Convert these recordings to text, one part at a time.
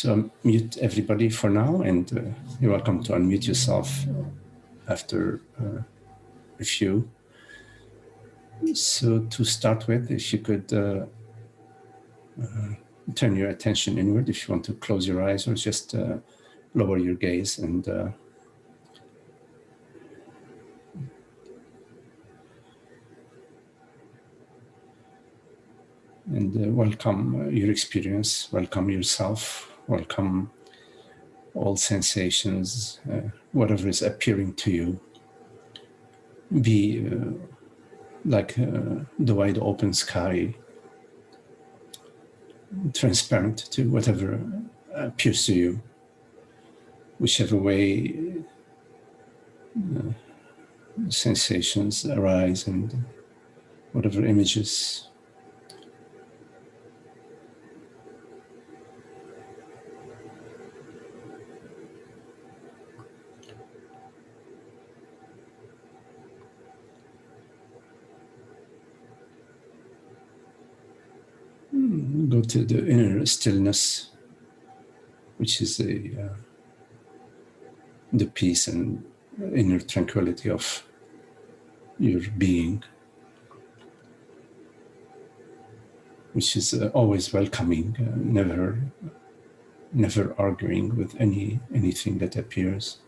So mute everybody for now, and you're welcome to unmute yourself after a few. So to start with, if you could turn your attention inward, if you want to close your eyes or just lower your gaze and welcome your experience, welcome yourself, welcome all sensations, whatever is appearing to you. Be like the wide open sky, transparent to whatever appears to you, whichever way sensations arise and whatever images. Go to the inner stillness, which is the peace and inner tranquility of your being, which is always welcoming, never arguing with anything that appears.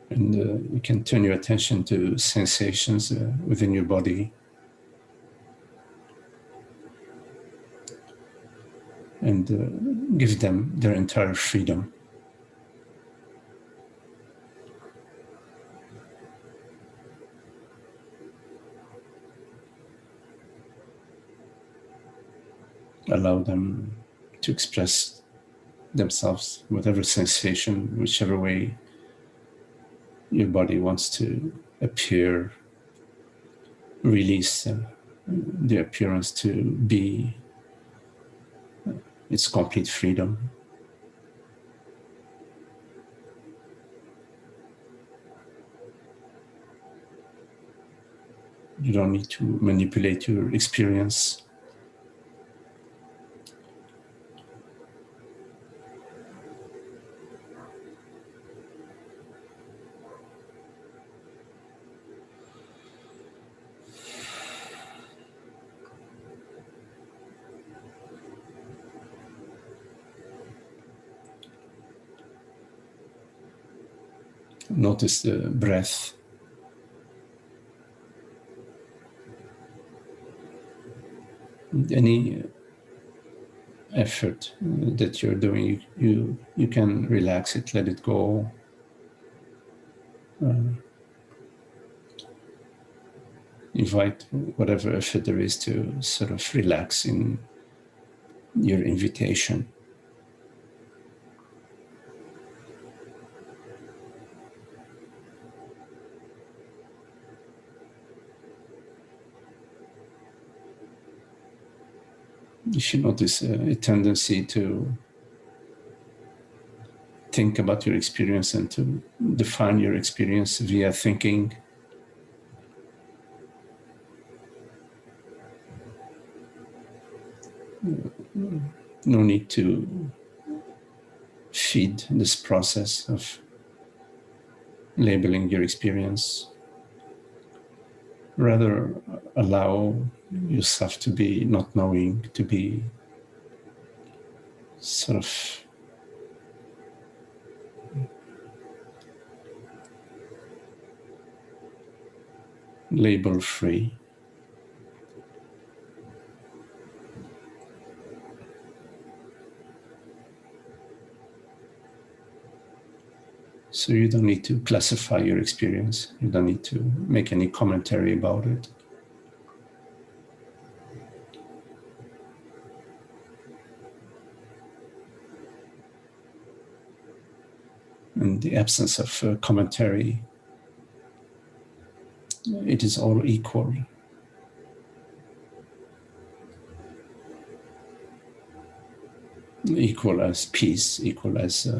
And you can turn your attention to sensations within your body. And give them their entire freedom. Allow them to express themselves, whatever sensation, whichever way your body wants to appear. Release the appearance to be its complete freedom. You don't need to manipulate your experience. Notice the breath. Any effort that you're doing, you can relax it, let it go. Invite whatever effort there is to sort of relax in your invitation. You should notice a tendency to think about your experience and to define your experience via thinking. No need to feed this process of labeling your experience. Rather, allow yourself to be not knowing, to be sort of label free. So you don't need to classify your experience. You don't need to make any commentary about it. In the absence of commentary, it is all equal. Equal as peace, equal as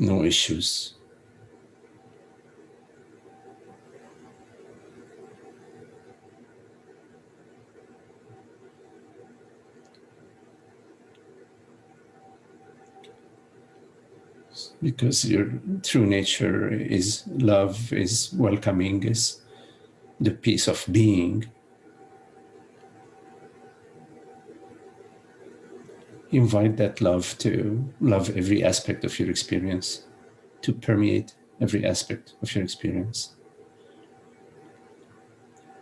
no issues. Because your true nature is love, is welcoming, is the peace of being. Invite that love to love every aspect of your experience, to permeate every aspect of your experience.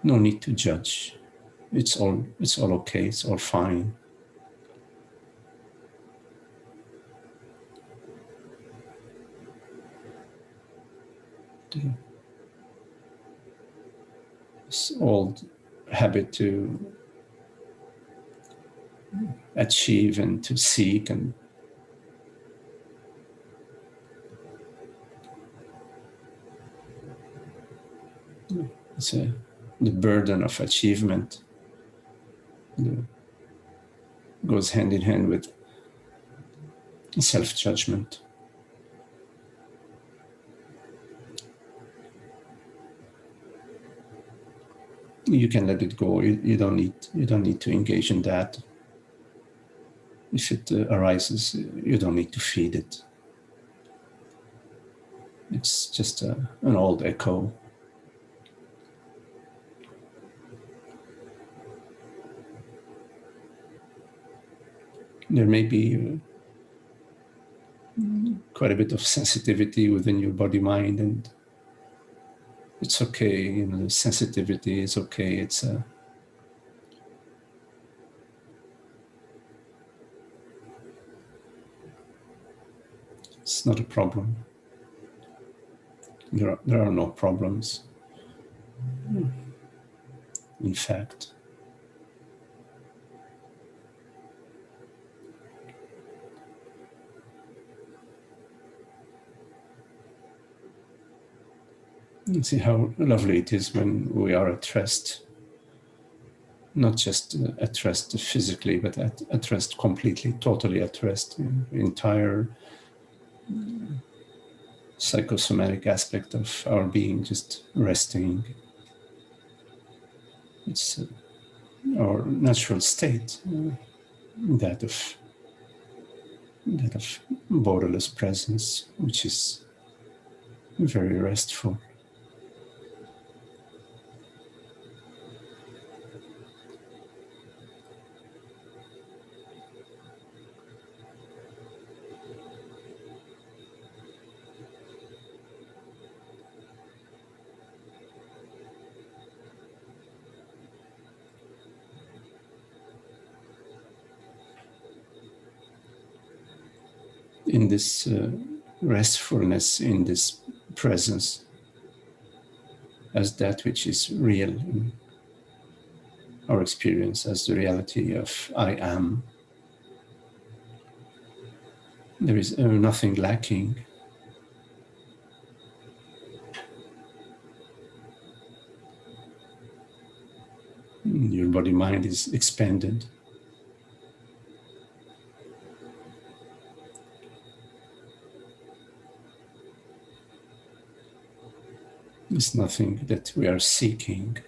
No need to judge. It's all okay, it's all fine. This old habit to achieve and to seek, and it's the burden of achievement goes hand in hand with self-judgment. You can let it go. You don't need to engage in that. If it arises, you don't need to feed it. It's just an old echo. There may be quite a bit of sensitivity within your body-mind, and it's okay. The sensitivity is okay. It's not a problem. There are no problems. In fact, you see how lovely it is when we are at rest. Not just at rest physically, but at rest completely, totally at rest. Entire psychosomatic aspect of our being just resting. It's our natural state, that of borderless presence, which is very restful. In this restfulness, in this presence, as that which is real in our experience, as the reality of I am, there is nothing lacking. Your body-mind is expanded. There's nothing that we are seeking.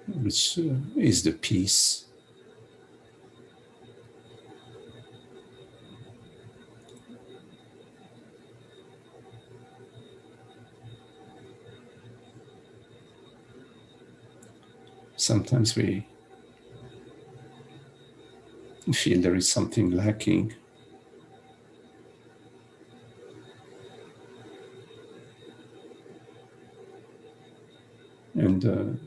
Which is the peace. Sometimes we feel there is something lacking. And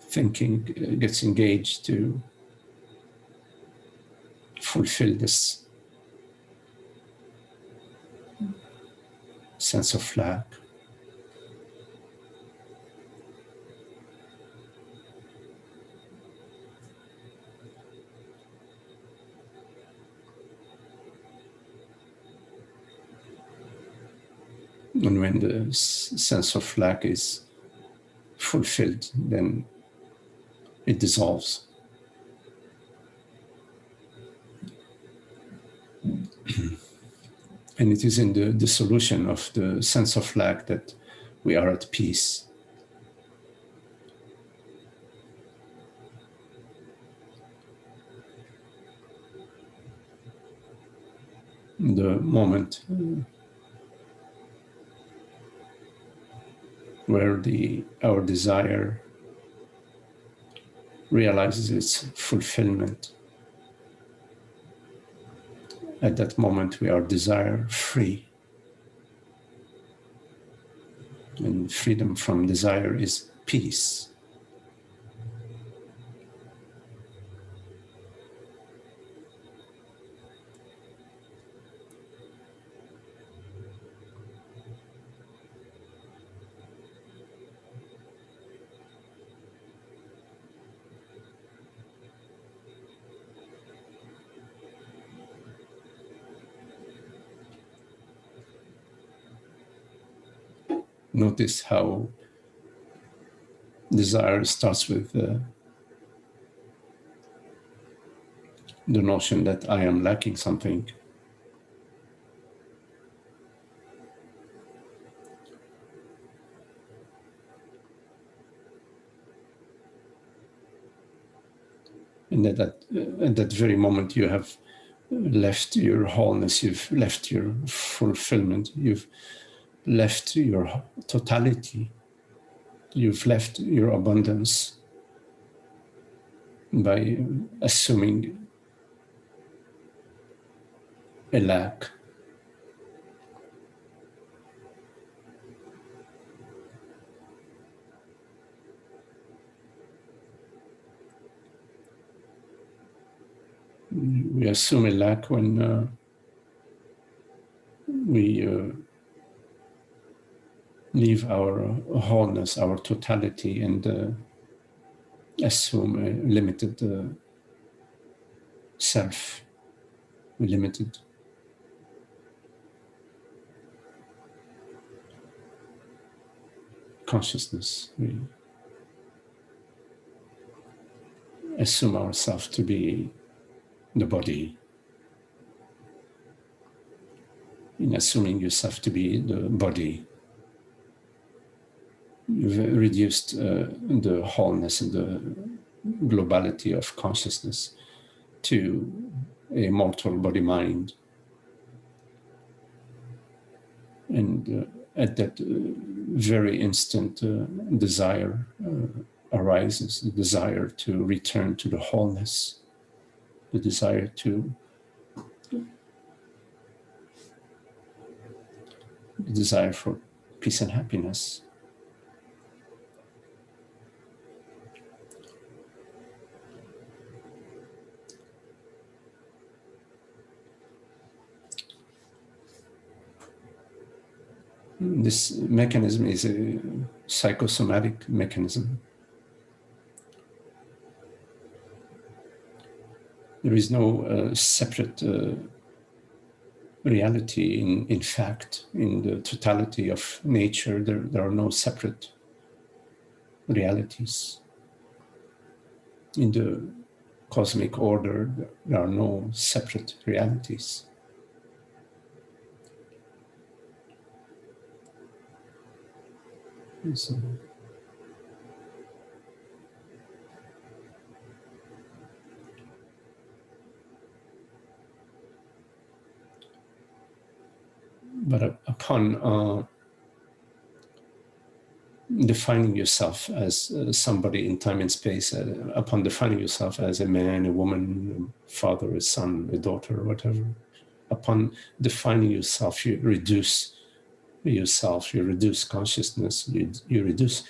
thinking gets engaged to fulfill this sense of lack. And when the sense of lack is fulfilled, then it dissolves. And it is in the dissolution of the sense of lack that we are at peace. The moment where our desire realizes its fulfillment, at that moment we are desire free. And freedom from desire is peace. Notice how desire starts with the notion that I am lacking something. And at that very moment you have left your wholeness, you've left your fulfillment, you've left your totality, you've left your abundance by assuming a lack. We assume a lack when we leave our wholeness, our totality, and assume a limited self, a limited consciousness. We assume ourselves to be the body. In assuming yourself to be the body, you've reduced the wholeness and the globality of consciousness to a mortal body-mind. And at that very instant, desire arises, the desire to return to the wholeness, the desire for peace and happiness. This mechanism is a psychosomatic mechanism. There is no separate reality in fact. In the totality of nature, there are no separate realities. In the cosmic order, there are no separate realities. So, but upon defining yourself as somebody in time and space, upon defining yourself as a man, a woman, a father, a son, a daughter, whatever, upon defining yourself, you reduce yourself, you reduce consciousness, you reduce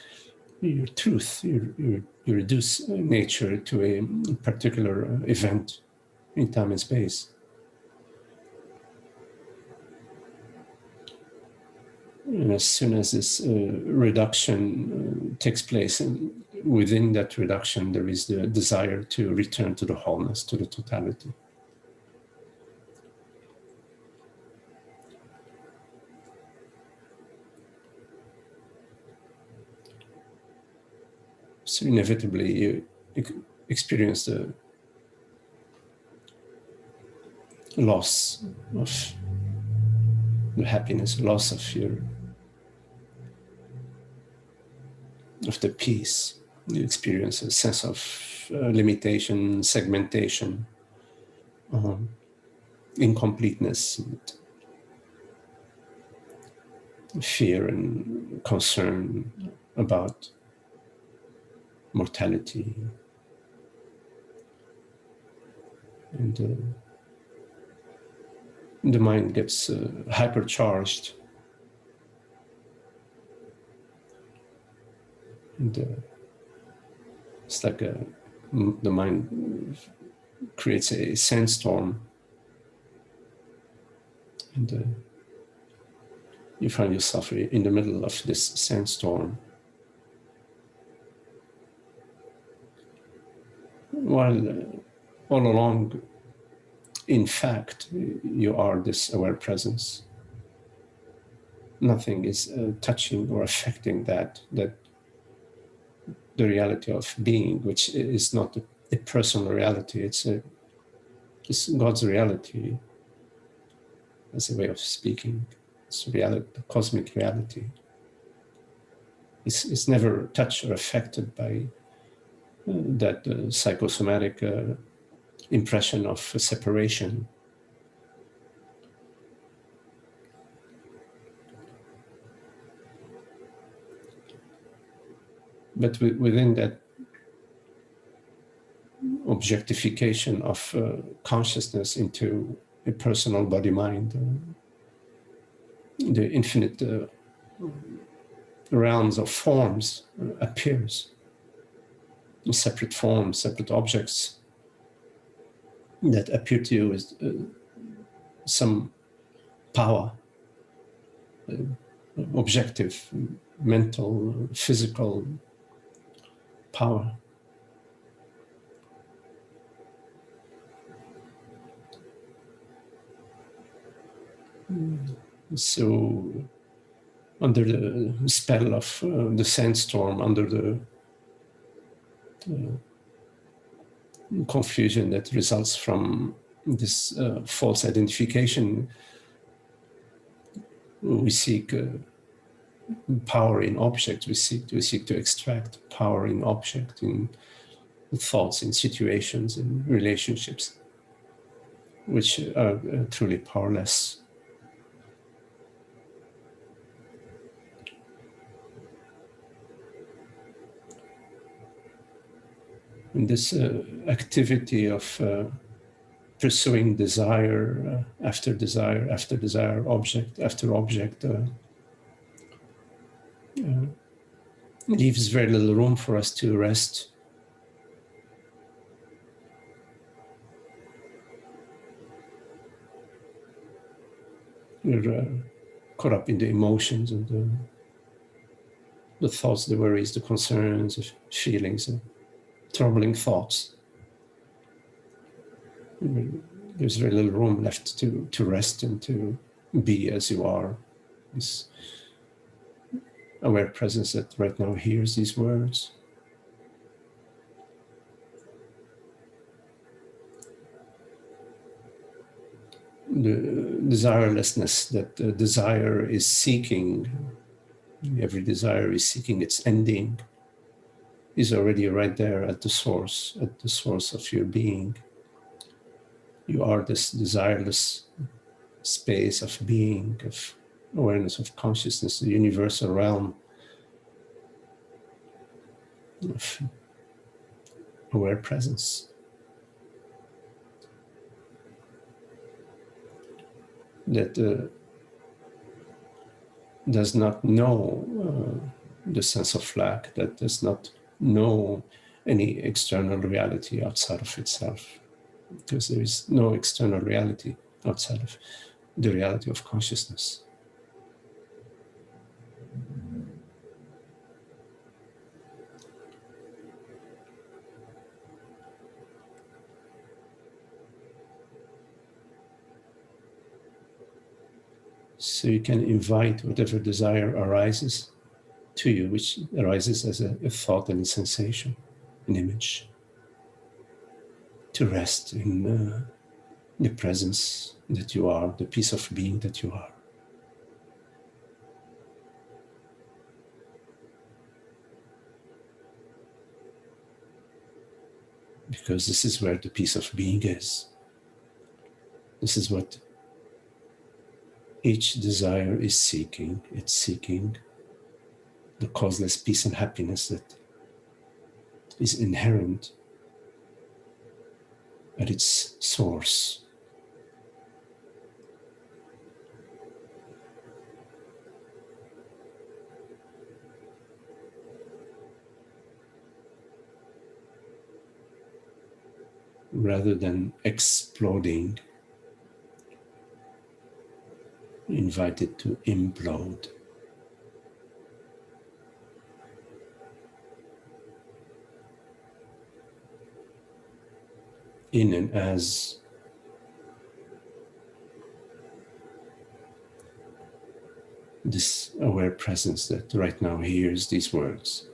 your truth, you reduce nature to a particular event in time and space. And as soon as this reduction takes place, and within that reduction, there is the desire to return to the wholeness, to the totality. So inevitably you experience the loss of the happiness, loss of the peace. You experience a sense of limitation, segmentation, incompleteness, and fear and concern about mortality. And the mind gets hypercharged. And it's like the mind creates a sandstorm, and you find yourself in the middle of this sandstorm, while all along, in fact, you are this aware presence. Nothing is touching or affecting that the reality of being, which is not a personal reality. It's God's reality, as a way of speaking. It's reality, the cosmic reality. It's never touched or affected by that psychosomatic impression of separation. But within that objectification of consciousness into a personal body-mind, the infinite realms of forms appears, separate forms, separate objects that appear to you as some power, objective, mental, physical power. So, under the spell of the sandstorm, under the confusion that results from this false identification, we seek power in objects. We seek to extract power in objects, in thoughts, in situations, in relationships, which are truly powerless. And this activity of pursuing desire after desire after desire, object after object, leaves very little room for us to rest. We're caught up in the emotions and the thoughts, the worries, the concerns, the feelings, troubling thoughts. There's very little room left to rest and to be as you are. This aware presence that right now hears these words. The desirelessness, that desire is seeking, every desire is seeking its ending, is already right there at the source of your being. You are this desireless space of being, of awareness, of consciousness, the universal realm of aware presence. That does not know the sense of lack, that does not know any external reality outside of itself, because there is no external reality outside of the reality of consciousness. So you can invite whatever desire arises to you, which arises as a thought and a sensation, an image, to rest in the presence that you are, the peace of being that you are. Because this is where the peace of being is. This is what each desire is seeking. It's seeking the causeless peace and happiness that is inherent at its source. Rather than exploding, invite it to implode. In and as this aware presence that right now hears these words.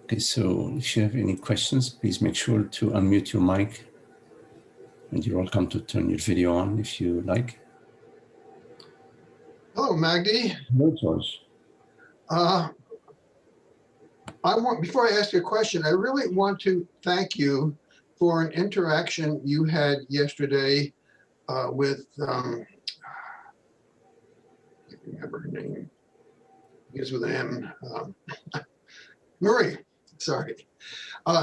Okay, so if you have any questions, please make sure to unmute your mic, and you're welcome to turn your video on if you like. Hello, Magdi. No, George. Before I ask you a question, I really want to thank you for an interaction you had yesterday with, I can't remember her name, begins with an M, Marie, sorry.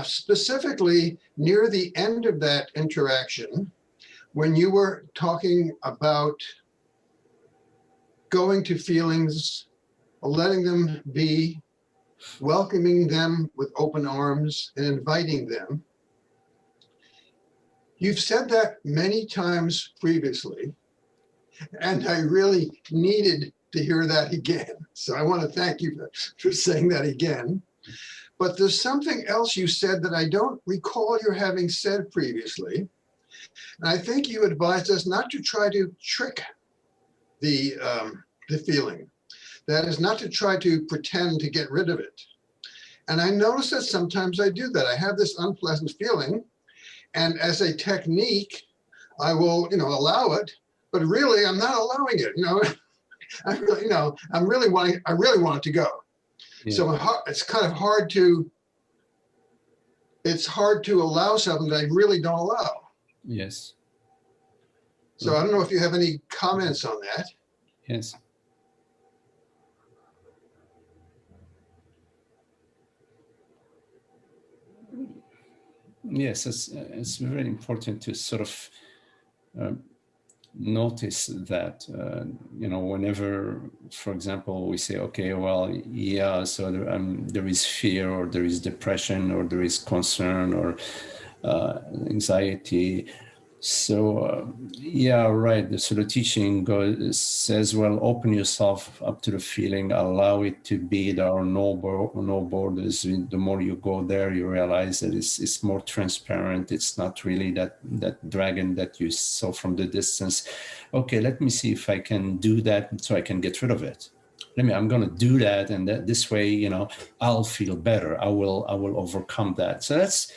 Specifically, near the end of that interaction, when you were talking about going to feelings, letting them be, welcoming them with open arms and inviting them. You've said that many times previously, and I really needed to hear that again. So I want to thank you for saying that again. But there's something else you said that I don't recall you having said previously. And I think you advised us not to try to trick the feeling. That is, not to try to pretend to get rid of it. And I notice that sometimes I do that. I have this unpleasant feeling, And as a technique, I will, allow it, but really I'm not allowing it. I really, I really want it to go. Yeah. So it's kind of hard to allow something that I really don't allow. Yes. So I don't know if you have any comments on that. Yes. Yes, it's very important to sort of notice that, whenever, for example, we say, okay, well, yeah, so there is fear, or there is depression, or there is concern, or anxiety. So, yeah, right. So the teaching says, well, open yourself up to the feeling, allow it to be. There are no borders. The more you go there, you realize that it's more transparent. It's not really that dragon that you saw from the distance. Okay, let me see if I can do that so I can get rid of it. I'm going to do that, and this way, I'll feel better. I will overcome that. So that's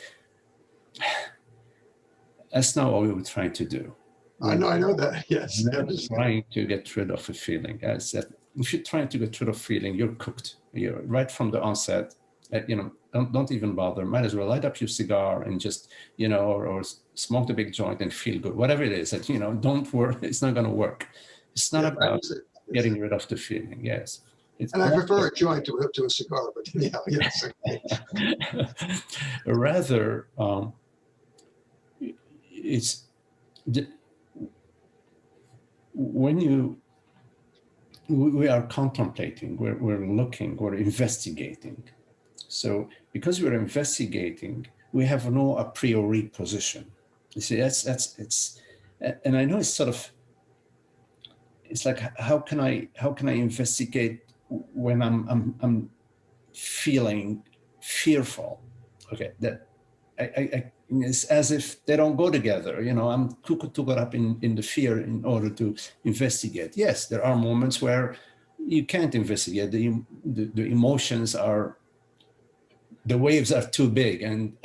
not what we were trying to do. I know that. Yes. We're trying to get rid of a feeling. As that, if you're trying to get rid of feeling, you're cooked. You're right from the onset. Don't even bother. Might as well light up your cigar and just, or smoke the big joint and feel good. Whatever it is that, don't worry. It's not going to work. It's not about getting rid of the feeling. Yes. And I prefer a joint to a cigar, but yeah, yes. Rather, it's when we are contemplating, we're looking, we're investigating. So because we're investigating, we have no a priori position. You see, it's, and I know it's sort of, it's like, how can I investigate when I'm feeling fearful? Okay, that it's as if they don't go together. I'm too caught up in the fear in order to investigate. Yes, there are moments where you can't investigate. The emotions are, the waves are too big, and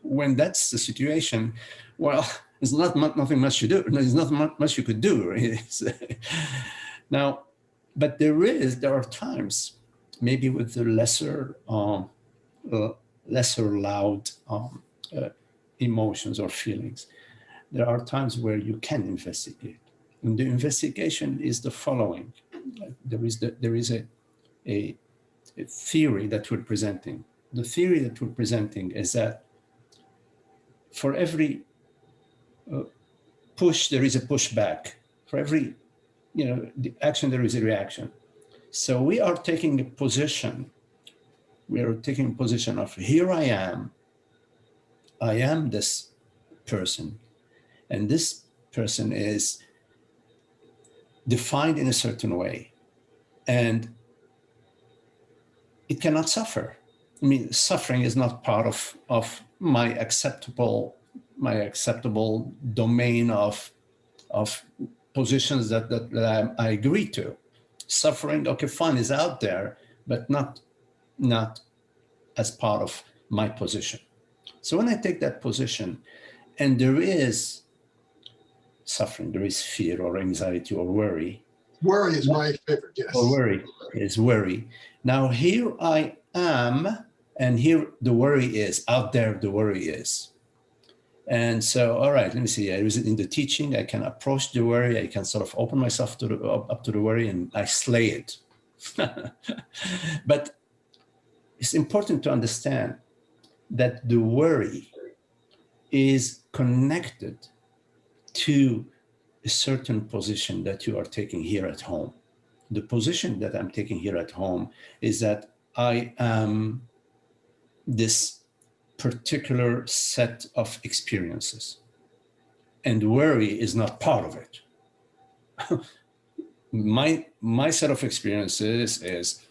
when that's the situation, well, there's nothing much to do. There's not much you could do. Really. Now, but there are times, maybe with the lesser loud emotions or feelings, there are times where you can investigate. And the investigation is the following. There is a theory that we're presenting. The theory that we're presenting is that for every push, there is a pushback. For every the action, there is a reaction. So we are taking a position. We are taking a position of, here I am this person, and this person is defined in a certain way, and it cannot suffer. I mean, suffering is not part of my acceptable domain of positions that I agree to. Suffering, okay, fine, is out there, but not as part of my position. So when I take that position, and there is suffering, there is fear or anxiety or worry. Worry is my favorite, yes. Or worry is worry. Now here I am, and here the worry is, out there the worry is. And so, all right, let me see. In the teaching, I can approach the worry. I can sort of open myself up to the worry, and I slay it. But it's important to understand that the worry is connected to a certain position that you are taking here at home. The position that I'm taking here at home is that I am this particular set of experiences, and worry is not part of it. My set of experiences is,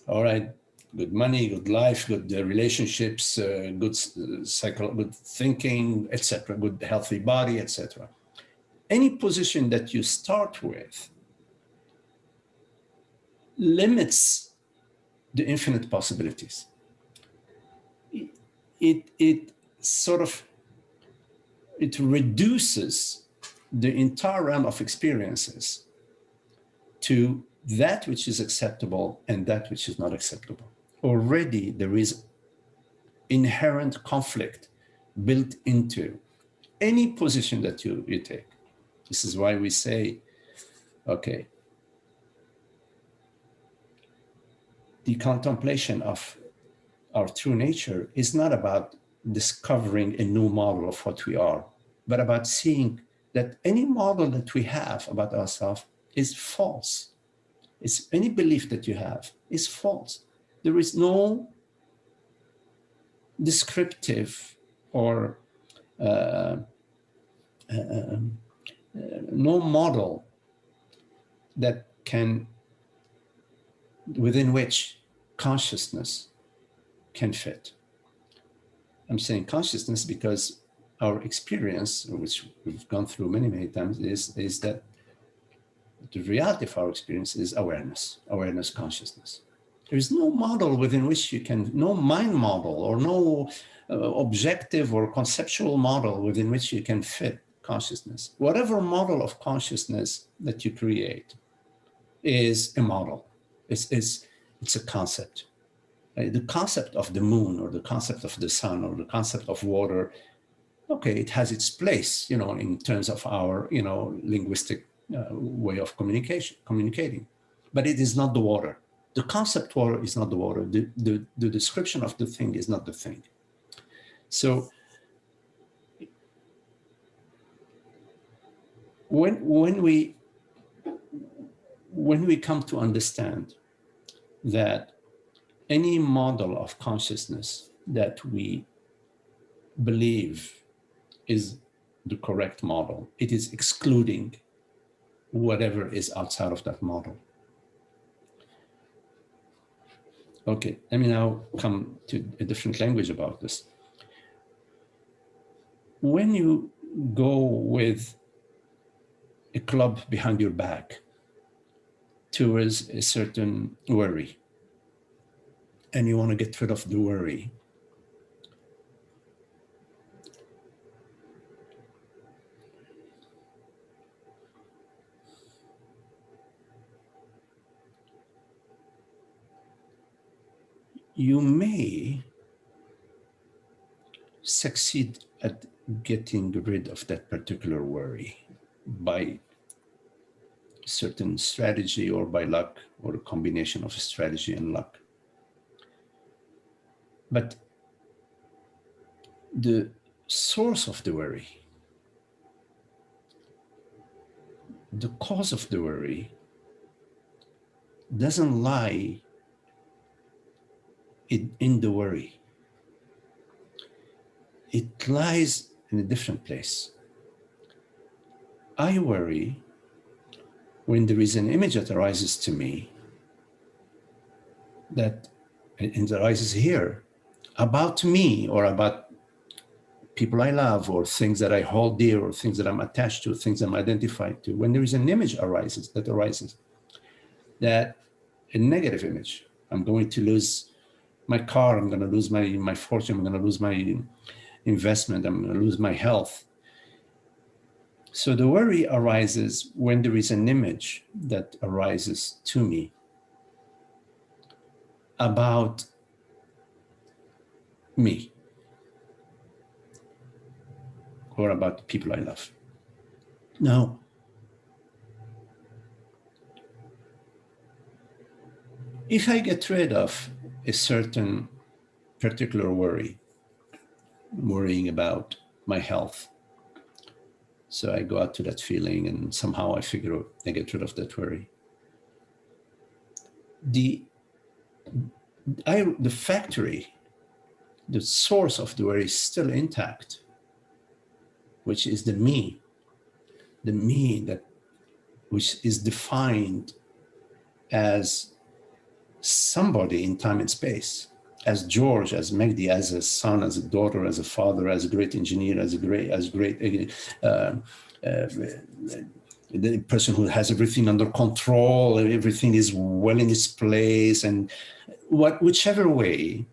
all right, good money, good life, good relationships, good good thinking, etc., good healthy body, etc. Any position that you start with limits the infinite possibilities. It sort of it reduces the entire realm of experiences to that which is acceptable and that which is not acceptable. Already there is inherent conflict built into any position that you take. This is why we say, okay, the contemplation of our true nature is not about discovering a new model of what we are, but about seeing that any model that we have about ourselves is false. It's any belief that you have is false. There is no descriptive or no model that can, within which consciousness can fit. I'm saying consciousness because our experience, which we've gone through many, many times, is that the reality of our experience is awareness, consciousness. There is no model within which you can, no mind model or no objective or conceptual model within which you can fit consciousness. Whatever model of consciousness that you create is a model. It's a concept. The concept of the moon or the concept of the sun or the concept of water, okay, it has its place, in terms of our, linguistic way of communicating, but it is not the water. The concept water is not the water. The description of the thing is not the thing. So when we come to understand that any model of consciousness that we believe is the correct model, it is excluding whatever is outside of that model. Okay, let me now come to a different language about this. When you go with a club behind your back towards a certain worry, and you want to get rid of the worry, you may succeed at getting rid of that particular worry by certain strategy or by luck or a combination of strategy and luck. But the source of the worry, the cause of the worry, doesn't lie in the worry. It lies in a different place. I worry when there is an image that arises to me that it arises here about me or about people I love or things that I hold dear or things that I'm attached to, things I'm identified to. When there is an image that arises, that a negative image, I'm going to lose my car, I'm going to lose my fortune, I'm going to lose my investment, I'm going to lose my health. So the worry arises when there is an image that arises to me about me or about the people I love. Now, if I get rid of a certain particular worry, worrying about my health, so I go out to that feeling and somehow I figure I get rid of that worry. The factory, the source of the worry is still intact, which is the me which is defined as somebody in time and space, as George, as Magdi, as a son, as a daughter, as a father, as a great engineer, as great the person who has everything under control, everything is well in its place, and whichever way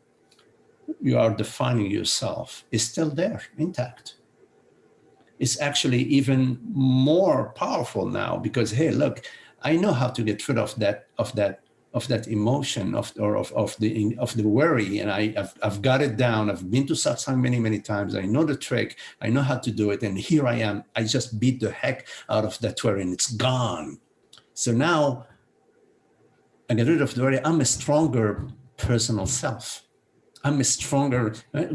you are defining yourself is still there, intact. is actually even more powerful now, because, hey, look, I know how to get rid of that emotion of the worry, and I've got it down. I've been to satsang many times. I know the trick. I know how to do it, and here I am. I just beat the heck out of that worry, and it's gone. So now I get rid of the worry. I'm a stronger personal self. I'm a stronger.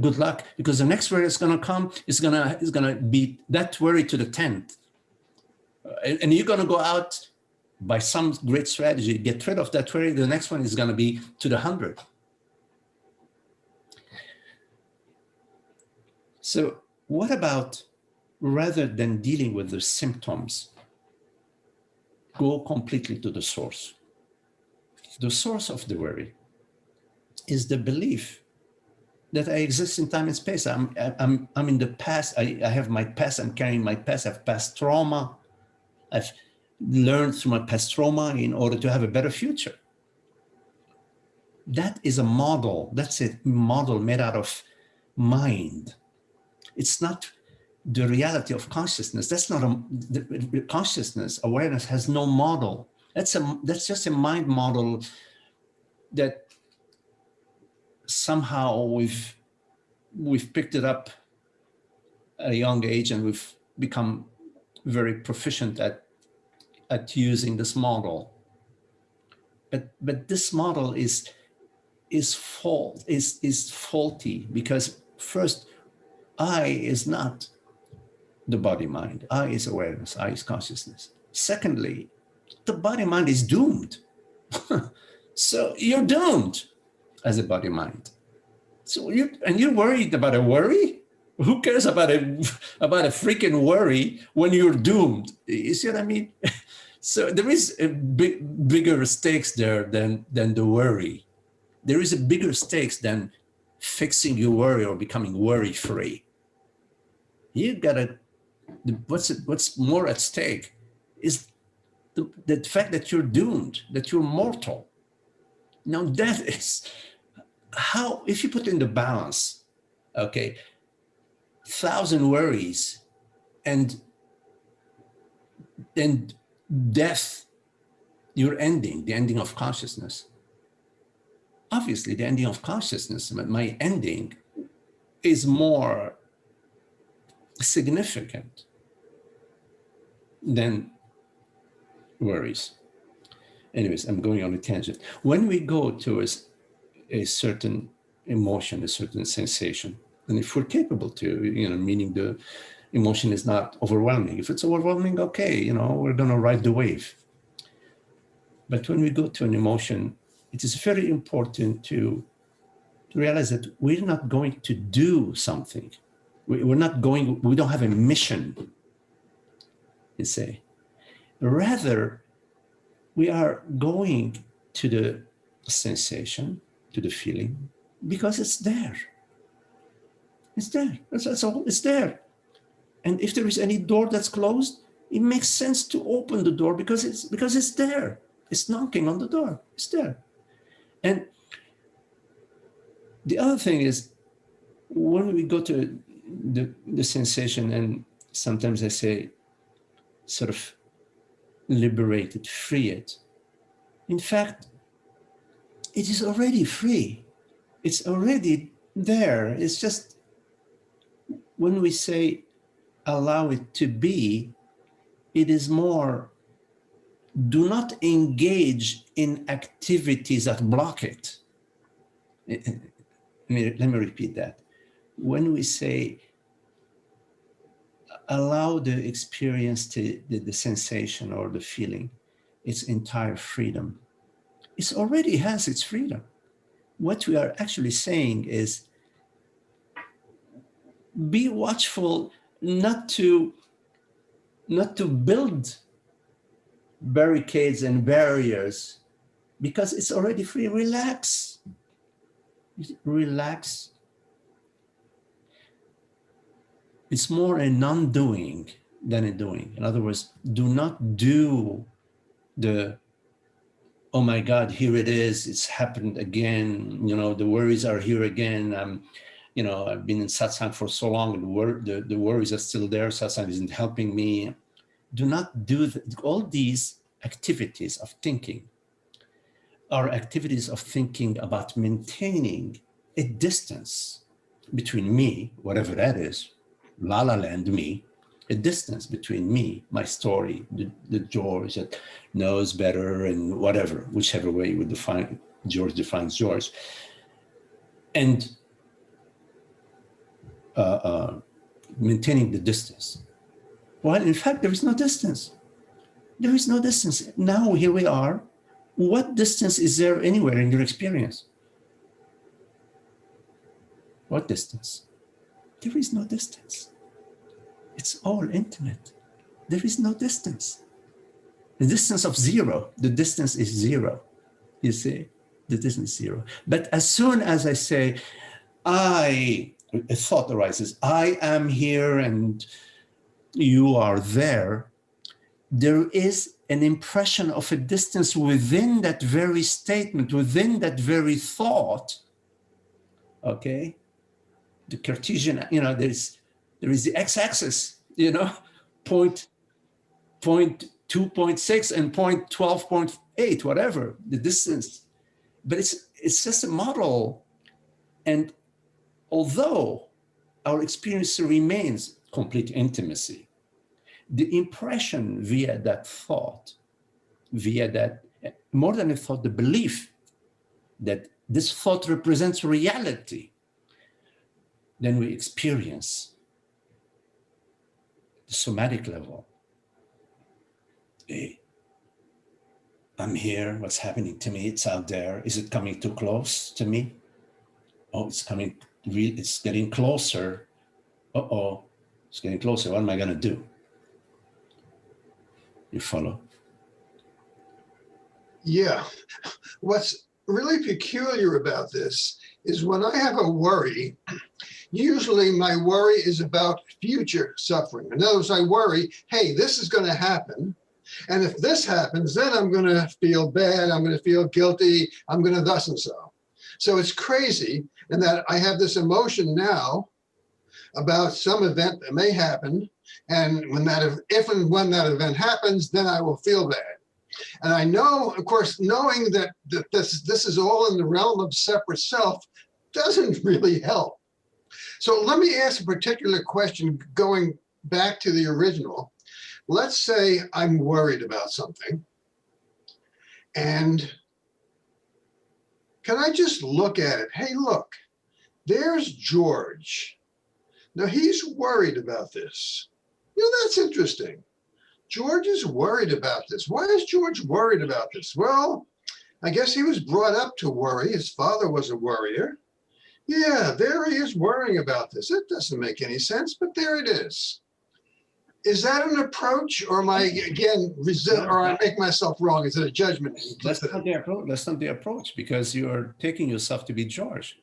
Good luck, because the next worry is going to come. Is gonna be that worry to the 10th, and you're going to go out by some great strategy, get rid of that worry. The next one is going to be to the 100. So what about, rather than dealing with the symptoms, go completely to the source? The source of the worry is the belief that I exist in time and space. I'm in the past. I have my past. I'm carrying my past. I've past trauma. I've learned through my past trauma in order to have a better future. That is a model. That's a model made out of mind. It's not the reality of consciousness. That's not the consciousness. Awareness has no model. That's just a mind model that somehow we've picked it up at a young age, and we've become very proficient at using this model. But this model is faulty, because first, I is not the body mind. I is awareness. I is consciousness. Secondly, the body mind is doomed. So you're doomed as a body mind. So you're worried about a worry? Who cares about a freaking worry when you're doomed? You see what I mean? So there is a bigger stakes there than the worry. There is a bigger stakes than fixing your worry or becoming worry-free. You gotta. What's more at stake is the fact that you're doomed, that you're mortal. Now that is how, if you put in the balance, okay, 1,000 worries and then death, your ending, the ending of consciousness. Obviously, the ending of consciousness, my ending, is more significant than worries. Anyways, I'm going on a tangent. When we go towards a certain emotion, a certain sensation, and if we're capable to, meaning the emotion is not overwhelming. If it's overwhelming, okay, we're going to ride the wave. But when we go to an emotion, it is very important to realize that we're not going to do something. We don't have a mission, you say. Rather, we are going to the sensation, to the feeling, because it's there. It's there. That's all. It's there. And if there is any door that's closed, it makes sense to open the door because it's there. It's knocking on the door. It's there. And the other thing is, when we go to the sensation, and sometimes I say, sort of liberate it, free it. In fact, it is already free. It's already there. It's just when we say allow it to be, it is more, do not engage in activities that block it. Let me repeat that. When we say allow the experience to the sensation or the feeling, its entire freedom, it already has its freedom. What we are actually saying is be watchful not to build barricades and barriers, because it's already free. Relax. Relax. It's more a non-doing than a doing. In other words, do not do the, oh my God, here it is, it's happened again, the worries are here again, I've been in satsang for so long, and the worries are still there. Satsang isn't helping me. Do not do all these activities of thinking are activities of thinking about maintaining a distance between me, whatever that is, la la land me, a distance between me, my story, the George that knows better and whatever, whichever way you would define, George defines George. And maintaining the distance. Well, in fact, there is no distance. There is no distance. Now, here we are. What distance is there anywhere in your experience? What distance? There is no distance. It's all intimate. There is no distance. The distance of zero, the distance is zero. You see, the distance is zero. But as soon as I say, a thought arises, I am here and you are there, there is an impression of a distance within that very statement, within that very thought, okay? The Cartesian, there is the x-axis, point 2.6 and point 12.8, whatever, the distance. But it's just a model. And although our experience remains complete intimacy, the impression via that thought, more than a thought, the belief that this thought represents reality, then we experience the somatic level. Hey, I'm here, what's happening to me? It's out there. Is it coming too close to me? Oh, it's getting closer. Uh-oh, it's getting closer. What am I gonna do? You follow? Yeah. What's really peculiar about this is when I have a worry, usually my worry is about future suffering. In other words, I worry, hey, this is going to happen. And if this happens, then I'm going to feel bad. I'm going to feel guilty. I'm going to thus and so. So it's crazy in that I have this emotion now about some event that may happen. And if and when that event happens, then I will feel bad. And I know, of course, knowing that this is all in the realm of separate self doesn't really help. So let me ask a particular question going back to the original. Let's say I'm worried about something. And can I just look at it? Hey, look, there's George. Now he's worried about this. That's interesting. George is worried about this. Why is George worried about this? Well, I guess he was brought up to worry. His father was a worrier. Yeah, there he is worrying about this. It doesn't make any sense, but there it is. Is that an approach, or am I, again, or I make myself wrong? Is it a judgment? That's not the approach, because you're taking yourself to be George.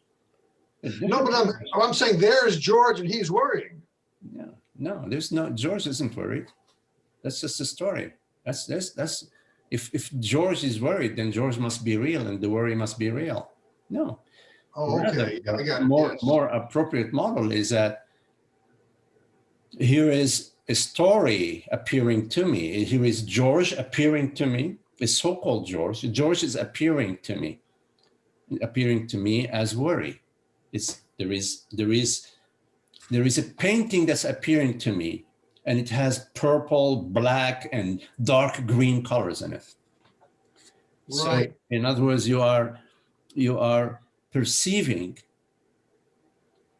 No, but I'm saying there's George and he's worrying. Yeah, no, George isn't worried. That's just a story. That's if George is worried, then George must be real and the worry must be real. No. Oh, okay. I got it. More appropriate model is that here is a story appearing to me. Here is George appearing to me, a so-called George. George is appearing to me as worry. There is a painting that's appearing to me, and it has purple, black, and dark green colors in it. Right. So, in other words, you are perceiving.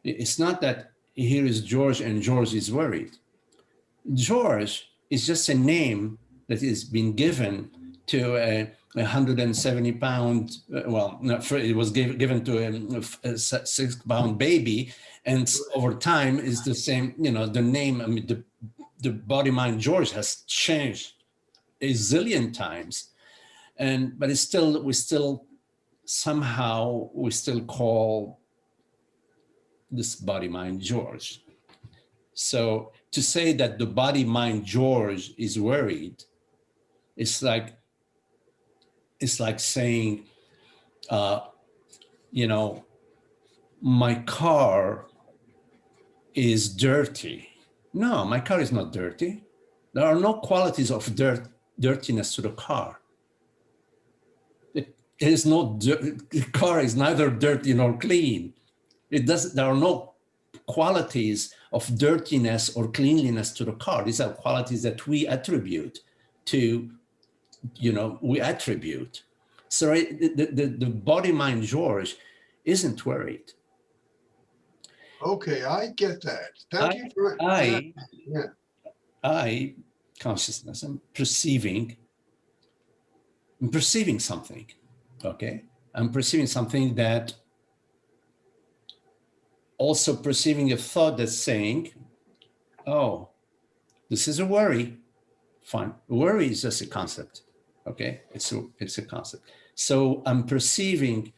It's not that here is George and George is worried. George is just a name that is being given to a 170-pound, it was given to a 6-pound baby, and over time is the same, the name, the body mind George has changed a zillion times, but it's still, we still call this body mind George. So to say that the body mind George is worried, it's like saying, my car is dirty. No, my car is not dirty. There are no qualities of dirtiness to the car. It is no the car is neither dirty nor clean. There are no qualities of dirtiness or cleanliness to the car. These are qualities that we attribute to, we attribute. So the body mind George isn't worried. Okay, I get that. Thank you for that. Yeah. I, consciousness, I'm perceiving something, okay? I'm perceiving something that also perceiving a thought that's saying, oh, this is a worry. Fine. Worry is just a concept, okay? It's a concept. So I'm perceiving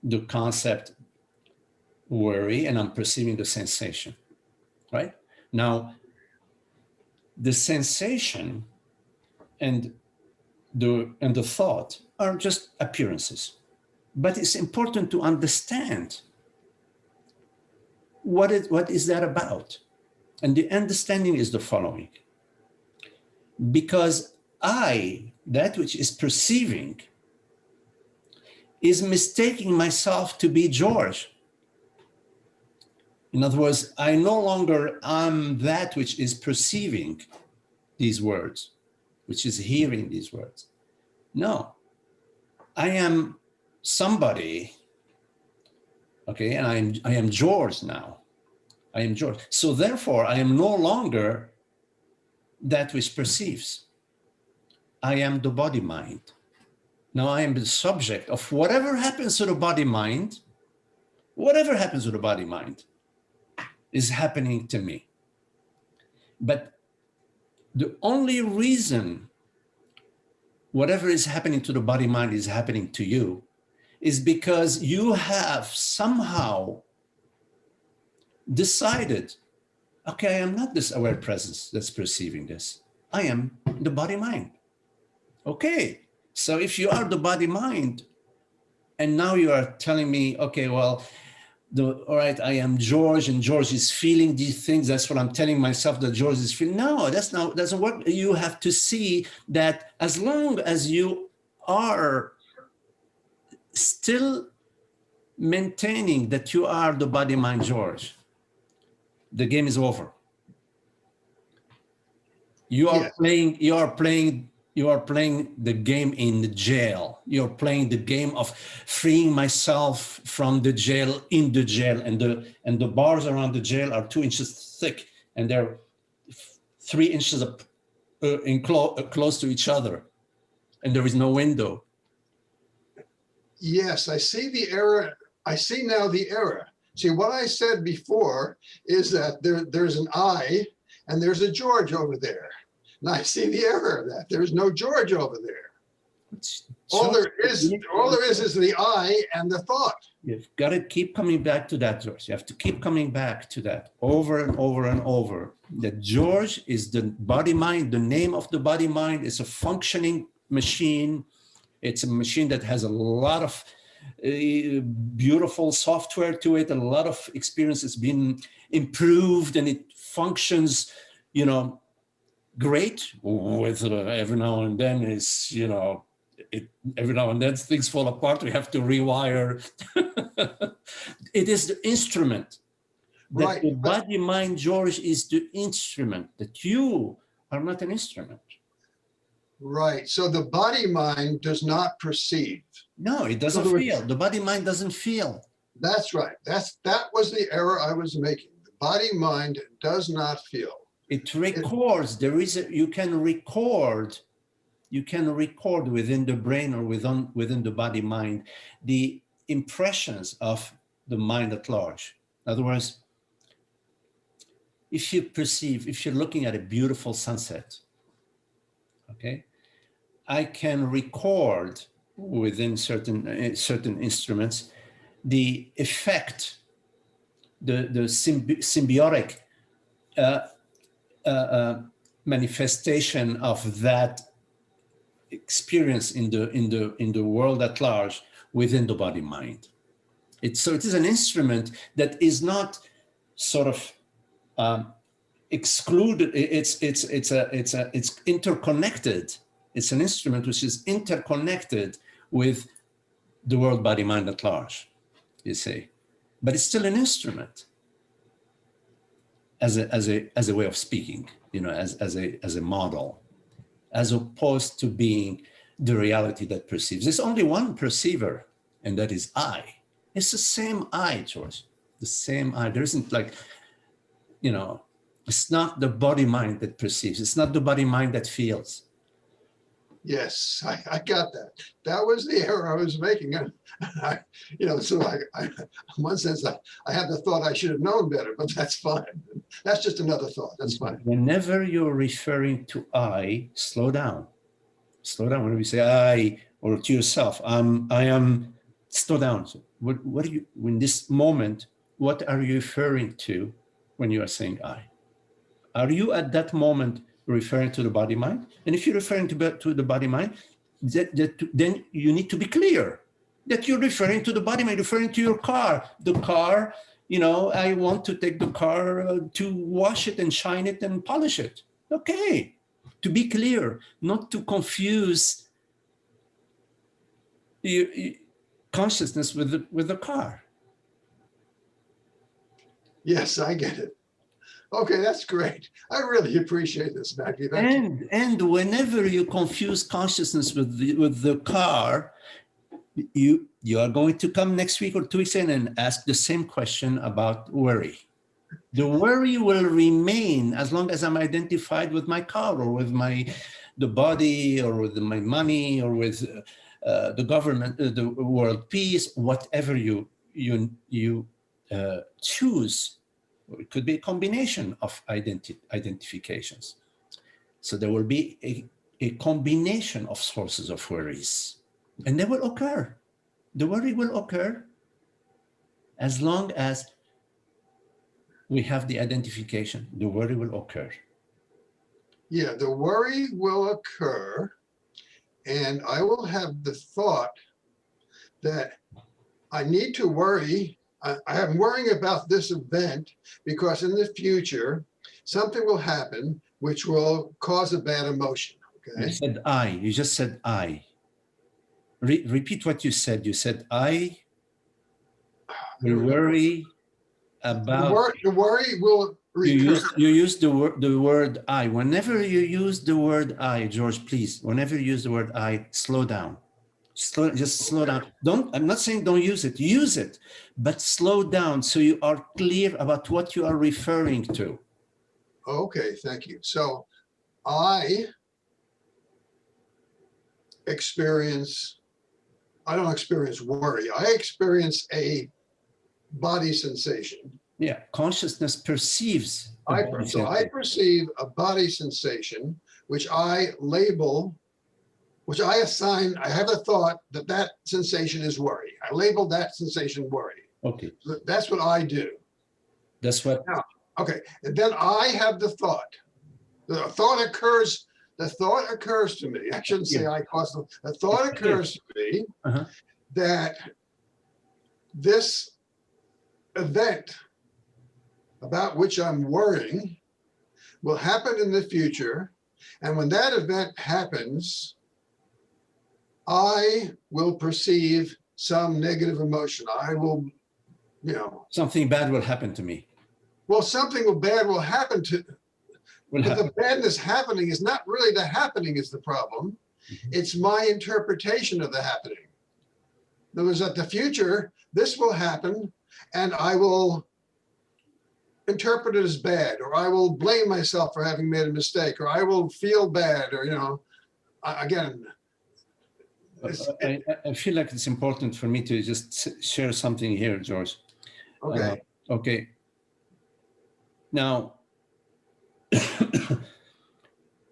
the concept worry and I'm perceiving the sensation, right? Now, the sensation and the thought are just appearances. But it's important to understand what is that about? And the understanding is the following. Because that which is perceiving, is mistaking myself to be George. In other words, I no longer am that which is perceiving these words, which is hearing these words. No, I am somebody, okay, and I am George now. I am George. So therefore, I am no longer that which perceives. I am the body mind. Now I am the subject of whatever happens to the body mind. Whatever happens to the body mind is happening to me. But the only reason whatever is happening to the body mind is happening to you is because you have somehow decided, okay, I am not this aware presence that's perceiving this. I am the body mind. Okay, so if you are the body mind, and now you are telling me, okay, well, all right, I am George, and George is feeling these things. That's what I'm telling myself that George is feeling. No, doesn't work. You have to see that as long as you are still maintaining that you are the body mind George, the game is over. You are playing the game in the jail. You're playing the game of freeing myself from the jail in the jail, and the bars around the jail are 2 inches thick, and they're 3 inches close to each other, and there is no window. Yes, I see the error. I see now the error. See, what I said before is that there's an I and there's a George over there. And I see the error of that. There's no George over there. All there is the I and the thought. You've got to keep coming back to that, George. You have to keep coming back to that over and over and over. That George is the body mind. The name of the body mind is a functioning machine. It's a machine that has a lot of beautiful software to it. A lot of experience has been improved, and it functions, great. With every now and then every now and then things fall apart. We have to rewire. It is the instrument. Right. The body mind George is the instrument. That you are not an instrument. Right. So the body mind does not perceive. No, it doesn't feel. The body mind doesn't feel. That's right. That was the error I was making. The body mind does not feel. It records. You can record within the brain or within the body mind the impressions of the mind at large. In other words, if you're looking at a beautiful sunset, okay, I can record within certain instruments the effect, the symbiotic manifestation of that experience in the world at large within the body mind. So it is an instrument that is not sort of excluded. It's interconnected. It's an instrument which is interconnected with the world, body, mind at large, you see. But it's still an instrument as a way of speaking, you know, as a model, as opposed to being the reality that perceives. There's only one perceiver, and that is I. It's the same I, George. The same I. There isn't like, you know, it's not the body mind that perceives. It's not the body mind that feels. Yes, I got that. That was the error I was making. You know, so in one sense, I had the thought I should have known better, but that's fine. That's just another thought. That's fine. Whenever you're referring to I, slow down. Slow down. Whenever you say I, or to yourself, I am, slow down. So what are you, in this moment, what are you referring to when you are saying I? Are you at that moment referring to the body mind? And if you're referring to the body mind, then you need to be clear that you're referring to the body mind, referring to your car. The car, you know, I want to take the car to wash it and shine it and polish it. Okay, to be clear, not to confuse your consciousness with the car. Yes, I get it. Okay, that's great. I really appreciate this, Magdi. And whenever you confuse consciousness with the car, you are going to come next week or 2 weeks in and ask the same question about worry. The worry will remain as long as I'm identified with my car or with the body or with my money or with the government, the world peace, whatever you choose. It could be a combination of identifications. So there will be a combination of sources of worries, and they will occur. The worry will occur as long as we have the identification. The worry will occur. Yeah, the worry will occur, and I will have the thought that I need to worry. I am worrying about this event because in the future, something will happen which will cause a bad emotion. Okay. You said I. You just said I. Repeat what you said. You said I will worry about. The worry will recur. You use the word I. Whenever you use the word I, George, please, whenever you use the word I, slow down. Just slow down. I'm not saying don't use it. Use it, but slow down so you are clear about what you are referring to. Okay, thank you. So I don't experience worry. I experience a body sensation. Yeah, consciousness perceives. I perceive a body sensation, which I label, which I assign. I have a thought that sensation is worry. I label that sensation worry. Okay. That's what I do. That's what. Now, okay, and then I have the thought. The thought occurs to me. I shouldn't say I cause the thought occurs to me that this event about which I'm worrying will happen in the future. And when that event happens, I will perceive some negative emotion. I will, something bad will happen to me. Well, something bad will happen to. But the badness happening is not really the happening is the problem. Mm-hmm. It's my interpretation of the happening. In other words, at the future, this will happen, and I will interpret it as bad, or I will blame myself for having made a mistake, or I will feel bad, or, again. I feel like it's important for me to just share something here, George. Okay. Okay. Now,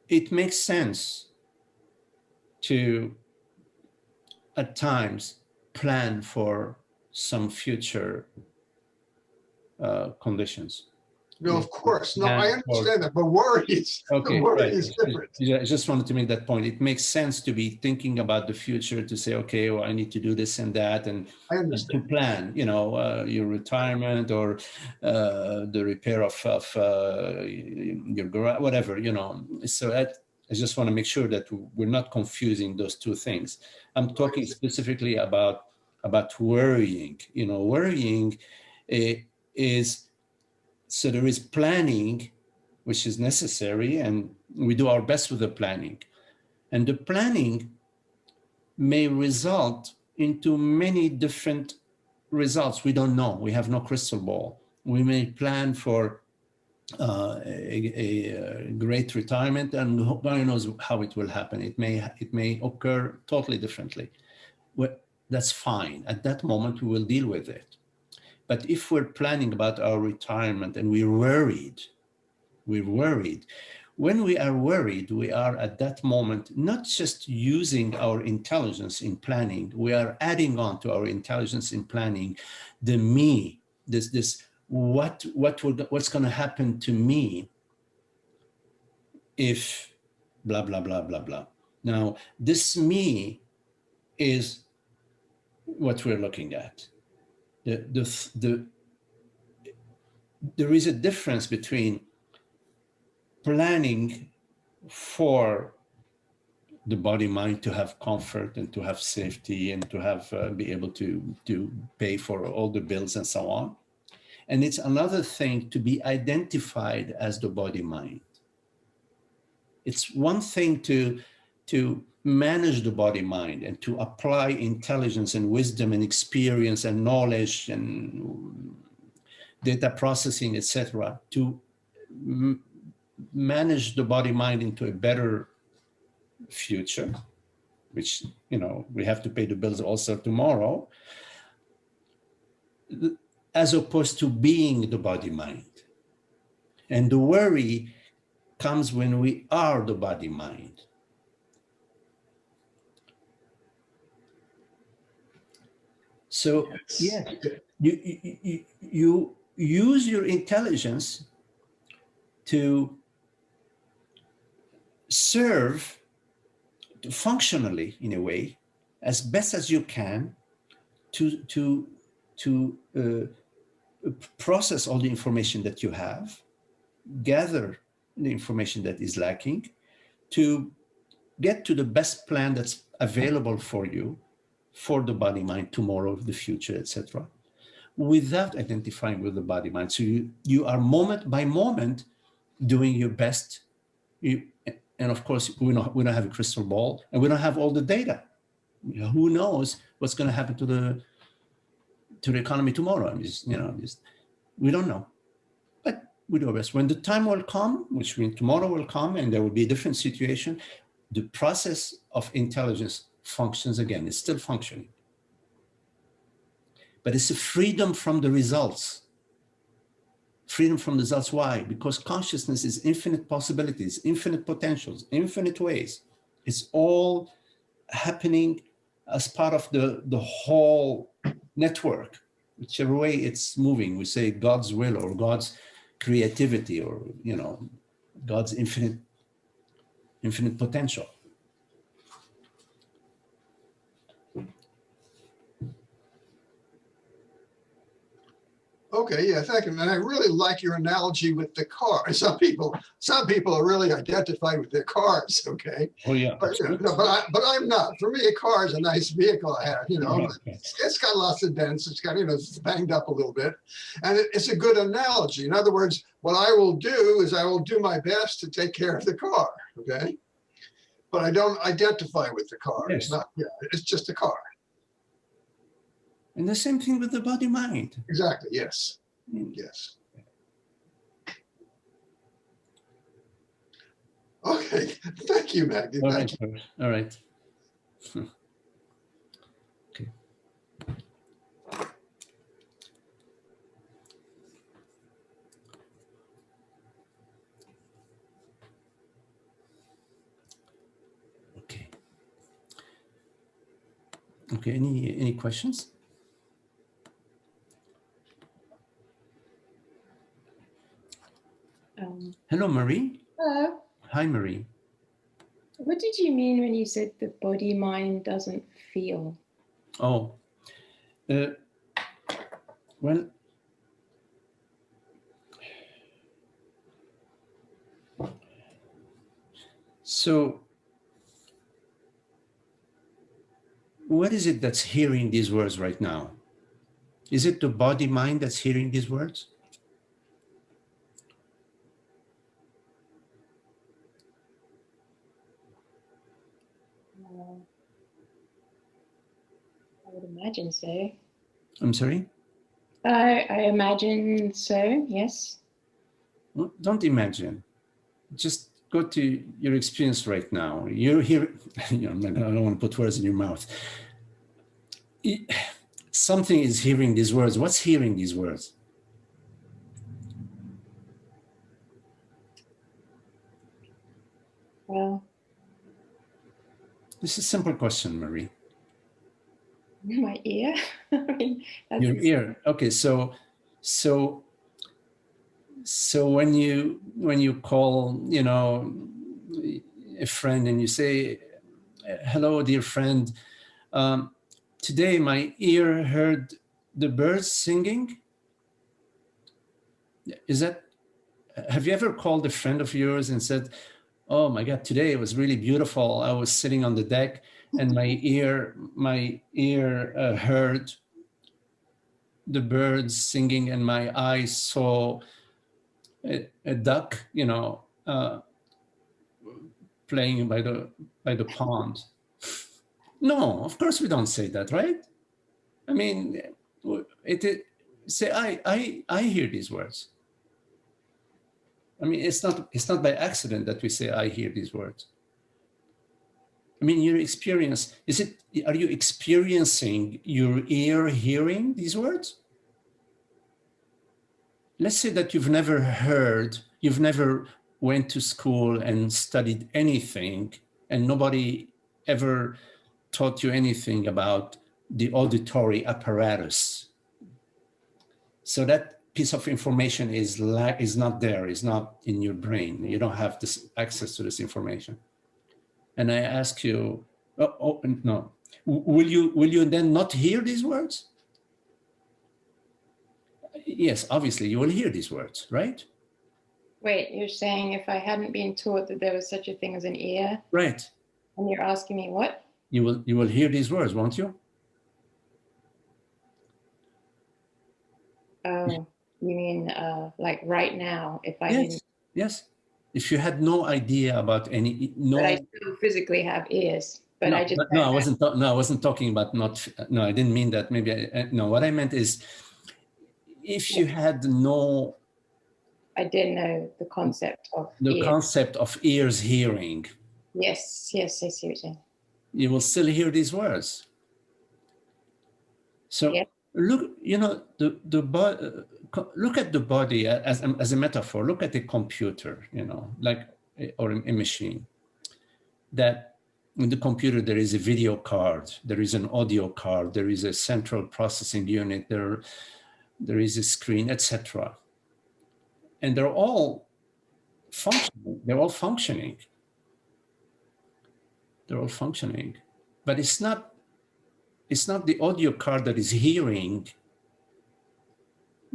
it makes sense to, at times, plan for some future conditions. No, of course. No, I plan for. understand that, but worry is, Okay, worry right. is different. Yeah, I just wanted to make that point. It makes sense to be thinking about the future, to say, okay, well, I need to do this and that, and I to understand. plan, your retirement or the repair of your garage, whatever, So I just want to make sure that we're not confusing those two things. I'm talking specifically about worrying. Worrying is, so there is planning, which is necessary, and we do our best with the planning. And the planning may result into many different results. We don't know. We have no crystal ball. We may plan for a great retirement, and God knows how it will happen. It may occur totally differently. Well, that's fine. At that moment, we will deal with it. But if we're planning about our retirement and we're worried, when we are worried, we are at that moment not just using our intelligence in planning, we are adding on to our intelligence in planning the me, this what's going to happen to me if blah blah blah blah blah. Now this me is what we're looking at. There is a difference between planning for the body mind to have comfort and to have safety and to have be able to pay for all the bills and so on, and it's another thing to be identified as the body mind. It's one thing to manage the body mind and to apply intelligence and wisdom and experience and knowledge and data processing, etc., to manage the body mind into a better future, which we have to pay the bills also tomorrow, as opposed to being the body mind. And the worry comes when we are the body mind. So yes, you use your intelligence to serve functionally, in a way, as best as you can, to process all the information that you have, gather the information that is lacking, to get to the best plan that's available for you, for the body mind, tomorrow, the future, etc., without identifying with the body mind. So you are moment by moment doing your best. And of course, we don't have a crystal ball, and we don't have all the data. Who knows what's going to happen to the economy tomorrow? We don't know. But we do our best. When the time will come, which means tomorrow will come, and there will be a different situation, the process of intelligence functions again. It's still functioning. But it's a freedom from the results. Freedom from the results. Why? Because consciousness is infinite possibilities, infinite potentials, infinite ways. It's all happening as part of the whole network. Whichever way it's moving, we say God's will or God's creativity, or God's infinite potential. Okay, yeah, thank you. And I really like your analogy with the car. Some people are really identified with their cars. Okay. Oh yeah. But but I'm not. For me, a car is a nice vehicle I have. It's got lots of dents. It's got it's banged up a little bit, and it's a good analogy. In other words, what I will do is I will do my best to take care of the car. Okay. But I don't identify with the car. Yes. It's not. Yeah, it's just a car. And the same thing with the body mind. Exactly. Yes. Yes. Okay. Thank you, Magdi. Thank you. All right. Okay. Okay. Okay. Any questions? Hello, Marie. Hello. Hi, Marie. What did you mean when you said the body mind doesn't feel? Oh, well, so what is it that's hearing these words right now? Is it the body mind that's hearing these words? I would imagine so. I'm sorry? I imagine so, yes. Well, don't imagine. Just go to your experience right now. You're here. I don't want to put words in your mouth. Something is hearing these words. What's hearing these words? Well, This is a simple question, Marie. my ear. I mean, that's Your ear. Okay, so when you call, a friend and you say, "Hello, dear friend. Today my ear heard the birds singing." Have you ever called a friend of yours and said, "Oh my God, today it was really beautiful. I was sitting on the deck and my ear heard the birds singing and my eyes saw a duck, playing by the pond." No, of course we don't say that, right? I mean, say I hear these words. I mean, it's not by accident that we say I hear these words. I mean, your experience, are you experiencing your ear hearing these words? Let's say that you've never went to school and studied anything, and nobody ever taught you anything about the auditory apparatus. So that piece of information is not there, is not in your brain. You don't have this access to this information. And I ask you, no, will you then not hear these words? Yes, obviously you will hear these words, right? Wait, you're saying if I hadn't been taught that there was such a thing as an ear? Right. And you're asking me what? You will hear these words, won't you? Oh, you mean like right now, if I didn't? Yes. If you had no idea about But I still physically have ears. But I just I wasn't talking about not. No, I didn't mean that. Maybe no. What I meant is, if you had no, I didn't know the concept of concept of ears hearing. Yes, I see what you're saying. You will still hear these words. So look, look at the body as a metaphor. Look at a computer, or a machine. That in the computer there is a video card, there is an audio card, there is a central processing unit, there is a screen, etc. And they're all functioning. They're all functioning. But it's not the audio card that is hearing.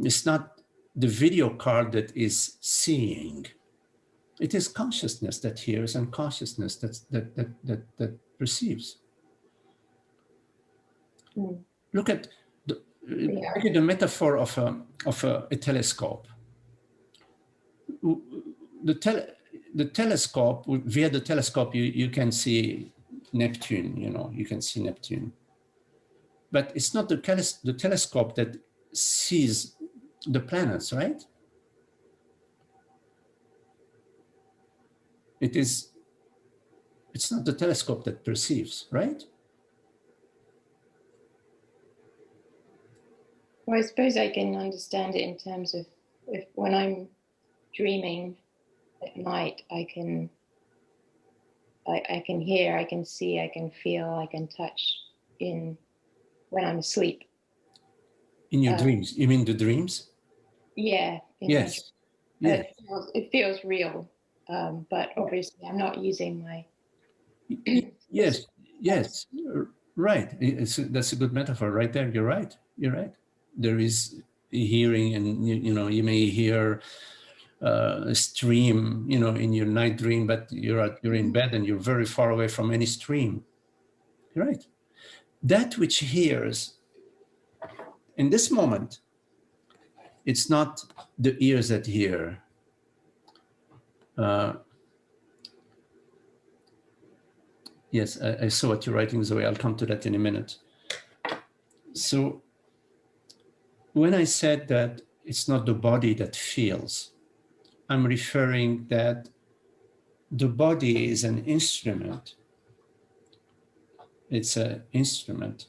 It's not the video card that is seeing. It is consciousness that hears and consciousness that perceives. Mm. Look at the metaphor of a telescope. The telescope, via the telescope, you can see Neptune. You can see Neptune. But it's not the telescope that sees the planets, right? It's not the telescope that perceives, right? Well, I suppose I can understand it in terms of when I'm dreaming at night, I can hear, I can see, I can feel, I can touch when I'm asleep. In your dreams? You mean the dreams? Yeah. Yes. Yeah. It feels real, but obviously I'm not using my. Yes, yes, right. That's a good metaphor right there. You're right. You're right. There is hearing, and you know, you may hear a stream, you know, in your night dream, but you're in bed and you're very far away from any stream. You're right. That which hears in this moment, it's not the ears that hear. Uh, yes, I saw what you're writing, Zoe. I'll come to that in a minute. So when I said that it's not the body that feels, I'm referring that the body is an instrument. It's an instrument,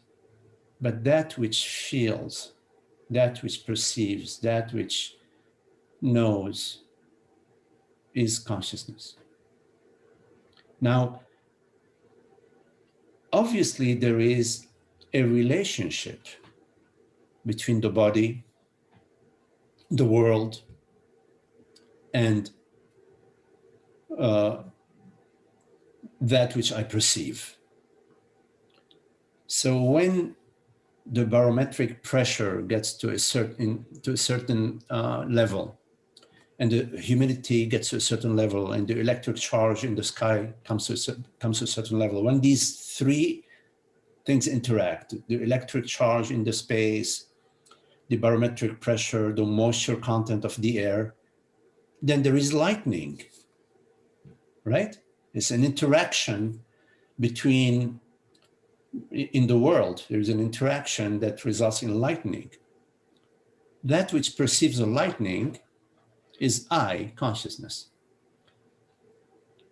but that which feels, that which perceives, that which knows is consciousness. Now, obviously, there is a relationship between the body, the world, and that which I perceive. So when the barometric pressure gets to a certain level, and the humidity gets to a certain level, and the electric charge in the sky comes to a certain level. When these three things interact, the electric charge in the space, the barometric pressure, the moisture content of the air, then there is lightning, right? It's an interaction between, in the world, there's an interaction that results in lightning. That which perceives the lightning is I, consciousness.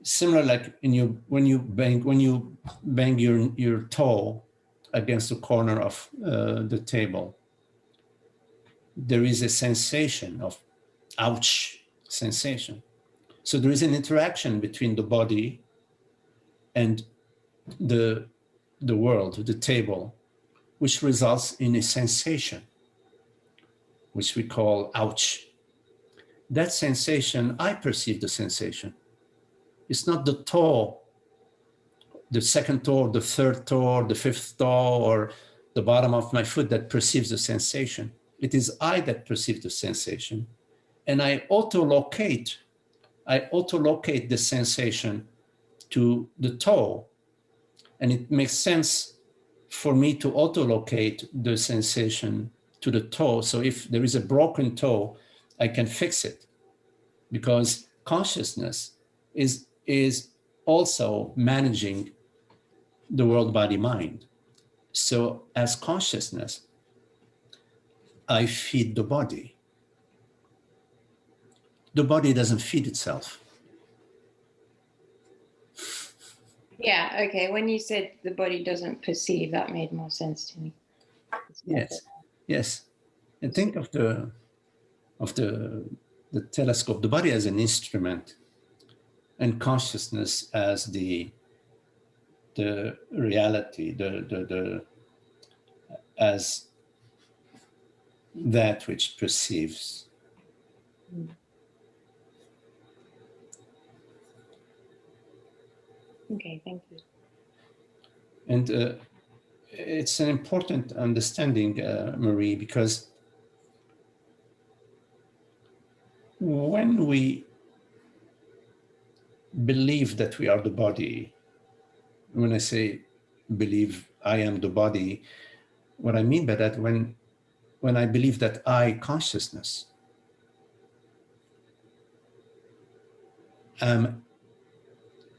Similar, like when you bang your toe against the corner of the table, there is a sensation of ouch sensation. So there is an interaction between the body and the world, the table, which results in a sensation, which we call ouch. That sensation, I perceive the sensation. It's not the toe, the second toe, the third toe, the fifth toe, or the bottom of my foot that perceives the sensation. It is I that perceive the sensation. And I auto-locate the sensation to the toe. And it makes sense for me to auto-locate the sensation to the toe. So if there is a broken toe, I can fix it, because consciousness is also managing the world, body, mind. So as consciousness, I feed the body. The body doesn't feed itself. Yeah, okay. When you said the body doesn't perceive, that made more sense to me. Yes, yes. And think of the telescope, the body as an instrument, and consciousness as the reality, as that which perceives. Okay, thank you. And it's an important understanding, Marie, because when we believe that we are the body, when I say believe I am the body, what I mean by that, when I believe that I, consciousness, am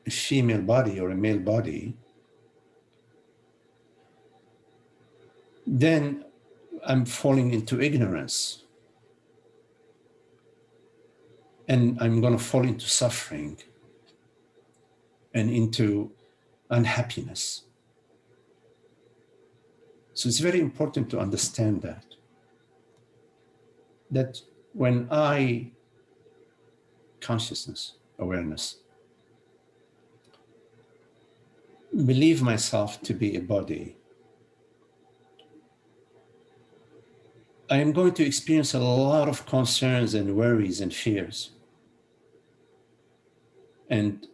a female body or a male body, then I'm falling into ignorance. And I'm going to fall into suffering and into unhappiness. So it's very important to understand that when I, consciousness, awareness, believe myself to be a body, I am going to experience a lot of concerns and worries and fears. And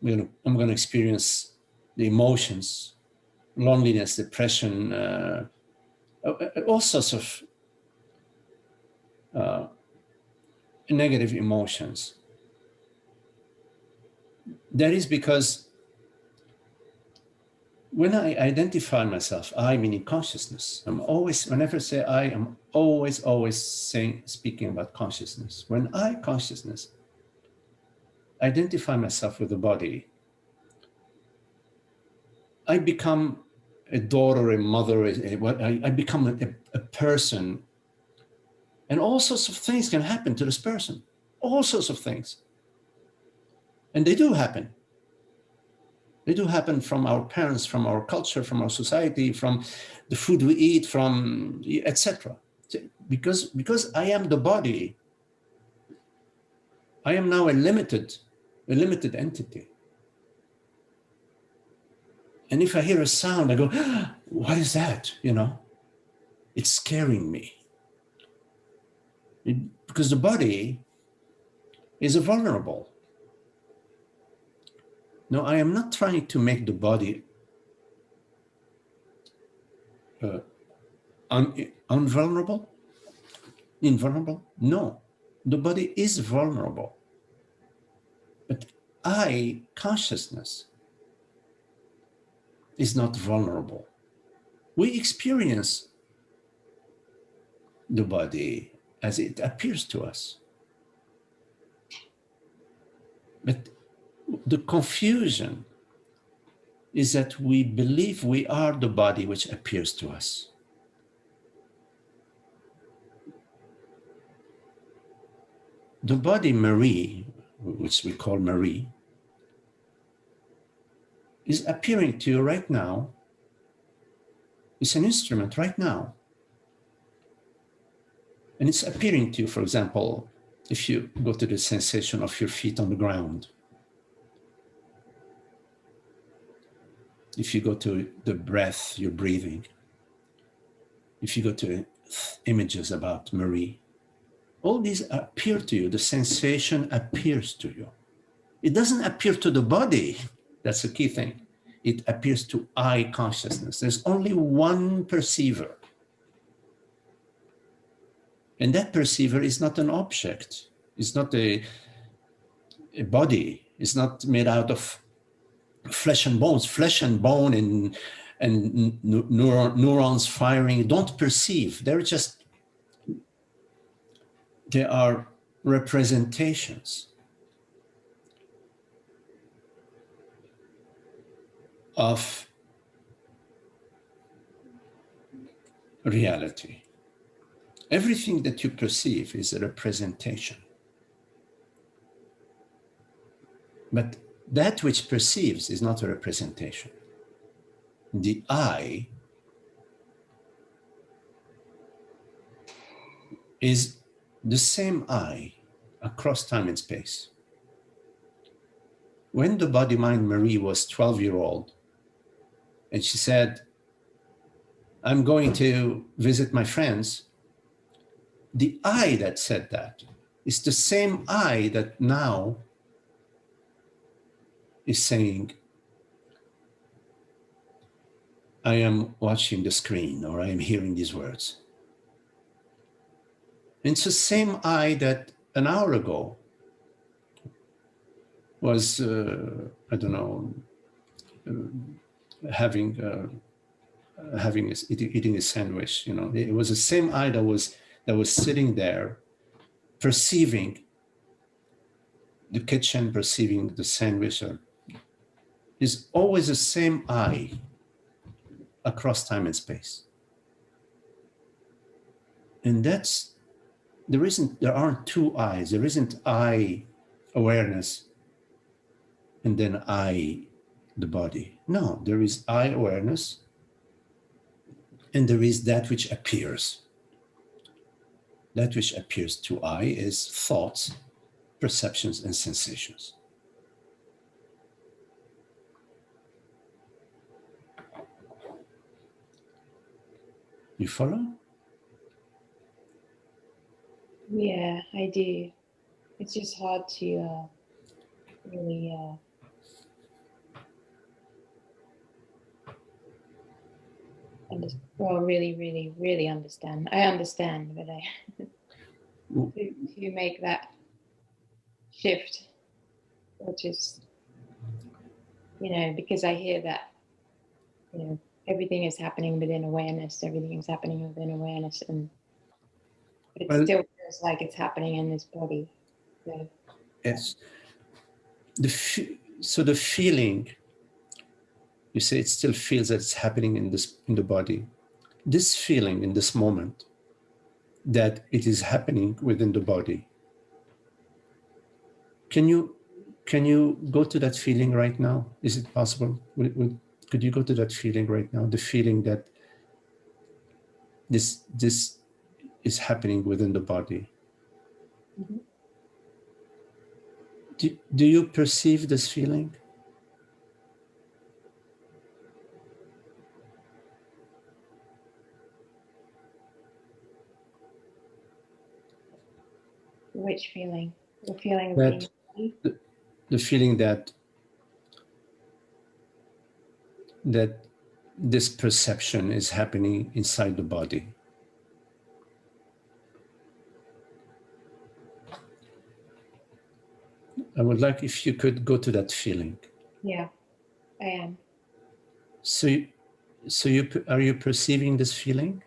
I'm going to experience the emotions, loneliness, depression, all sorts of negative emotions. That is because when I identify myself, I meaning consciousness, I'm always, whenever I say I, I'm always speaking about consciousness. When I, consciousness, identify myself with the body, I become a daughter, a mother, I become a person, and all sorts of things can happen to this person, all sorts of things. And they do happen. They do happen from our parents, from our culture, from our society, from the food we eat, from etc. Because I am the body, I am now a limited entity. And if I hear a sound, I go, ah, what is that? It's scaring me. Because the body is vulnerable. No, I am not trying to make the body invulnerable. No, the body is vulnerable. But I, consciousness, is not vulnerable. We experience the body as it appears to us. But the confusion is that we believe we are the body which appears to us. The body, Marie, which we call Marie, is appearing to you right now. It's an instrument right now. And it's appearing to you, for example, if you go to the sensation of your feet on the ground, if you go to the breath, you're breathing, if you go to images about Marie, all these appear to you, the sensation appears to you. It doesn't appear to the body, that's the key thing. It appears to I consciousness. There's only one perceiver. And that perceiver is not an object. It's not a body. It's not made out of flesh and bones. Flesh and bone and neurons firing don't perceive. They are representations of reality. Everything that you perceive is a representation. But that which perceives is not a representation. The I is the same I across time and space. When the body-mind Marie was 12-year-old, and she said, I'm going to visit my friends, the I that said that is the same I that now is saying, I am watching the screen, or I am hearing these words. And it's the same I that an hour ago was, eating a sandwich. It was the same I that was sitting there, perceiving the kitchen, perceiving the sandwich. Is always the same I across time and space. And there aren't two I's. There isn't I awareness and then I, the body. No, there is I awareness and there is that which appears. That which appears to I is thoughts, perceptions, and sensations. You follow? Yeah, I do. It's just hard to really, really understand. I understand, but to make that shift, or just, because I hear that, everything is happening within awareness. Everything is happening within awareness, but it Well, still feels like it's happening in this body. So, yes. So the feeling, you say it still feels that it's happening in the body. This feeling in this moment that it is happening within the body. Can you go to that feeling right now? Is it possible? Could you go to that feeling right now? The feeling that this is happening within the body. mm-hmm. Do you perceive this feeling? Which feeling? The feeling of That being the feeling that this perception is happening inside the body. I would like if you could go to that feeling. Yeah, I am. So are you perceiving this feeling?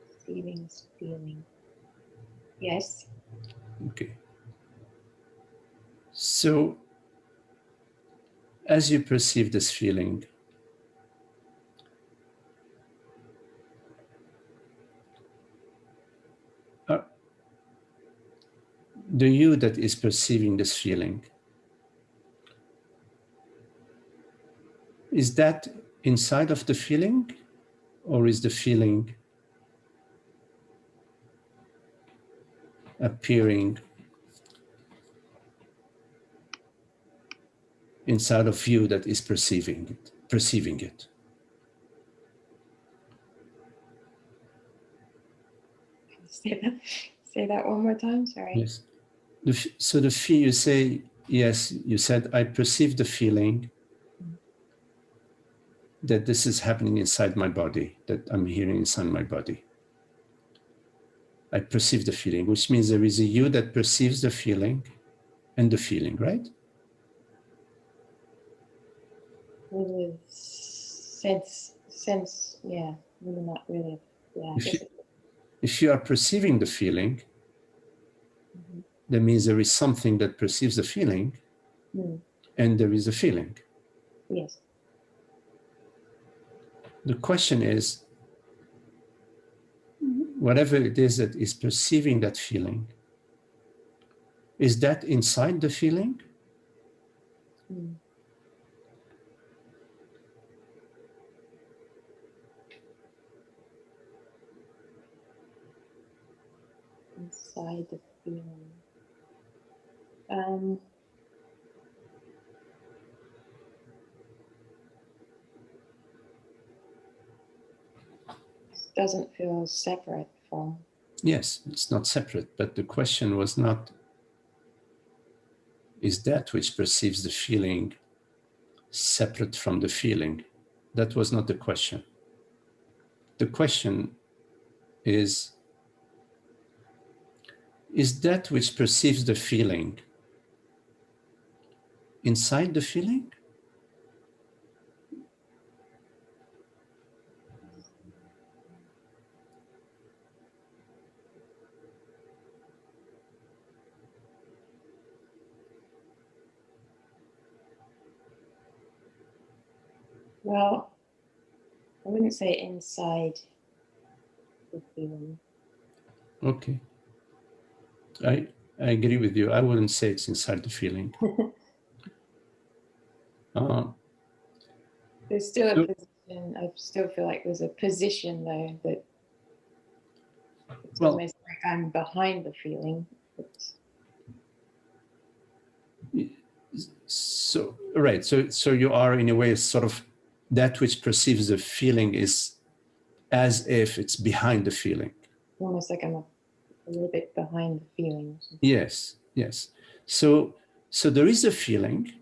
Receiving this feeling. Yes. Okay. So as you perceive this feeling, the you that is perceiving this feeling, is that inside of the feeling, or is the feeling appearing inside of you that is perceiving it? Say that one more time. Sorry. Yes. So the feel, you say, yes, you said, I perceive the feeling that this is happening inside my body, that I'm hearing inside my body. I perceive the feeling, which means there is a you that perceives the feeling and the feeling, right? With sense, yeah. Really not really. Yeah. If you are perceiving the feeling, Mm-hmm. that means there is something that perceives the feeling, and there is a feeling. Yes. The question is, whatever it is that is perceiving that feeling, is that inside the feeling? Inside the feeling. Doesn't feel separate from. Yes, it's not separate, but the question was not, is that which perceives the feeling separate from the feeling? That was not the question. The question is that which perceives the feeling inside the feeling? Well, I wouldn't say inside the feeling. Okay. I agree with you. I wouldn't say it's inside the feeling. There's still a position. I still feel like there's a position though that it's almost like I'm behind the feeling. So, right. So you are in a way sort of that which perceives the feeling is as if it's behind the feeling. Almost like I'm a little bit behind the feeling. Yes, yes. So there is a feeling,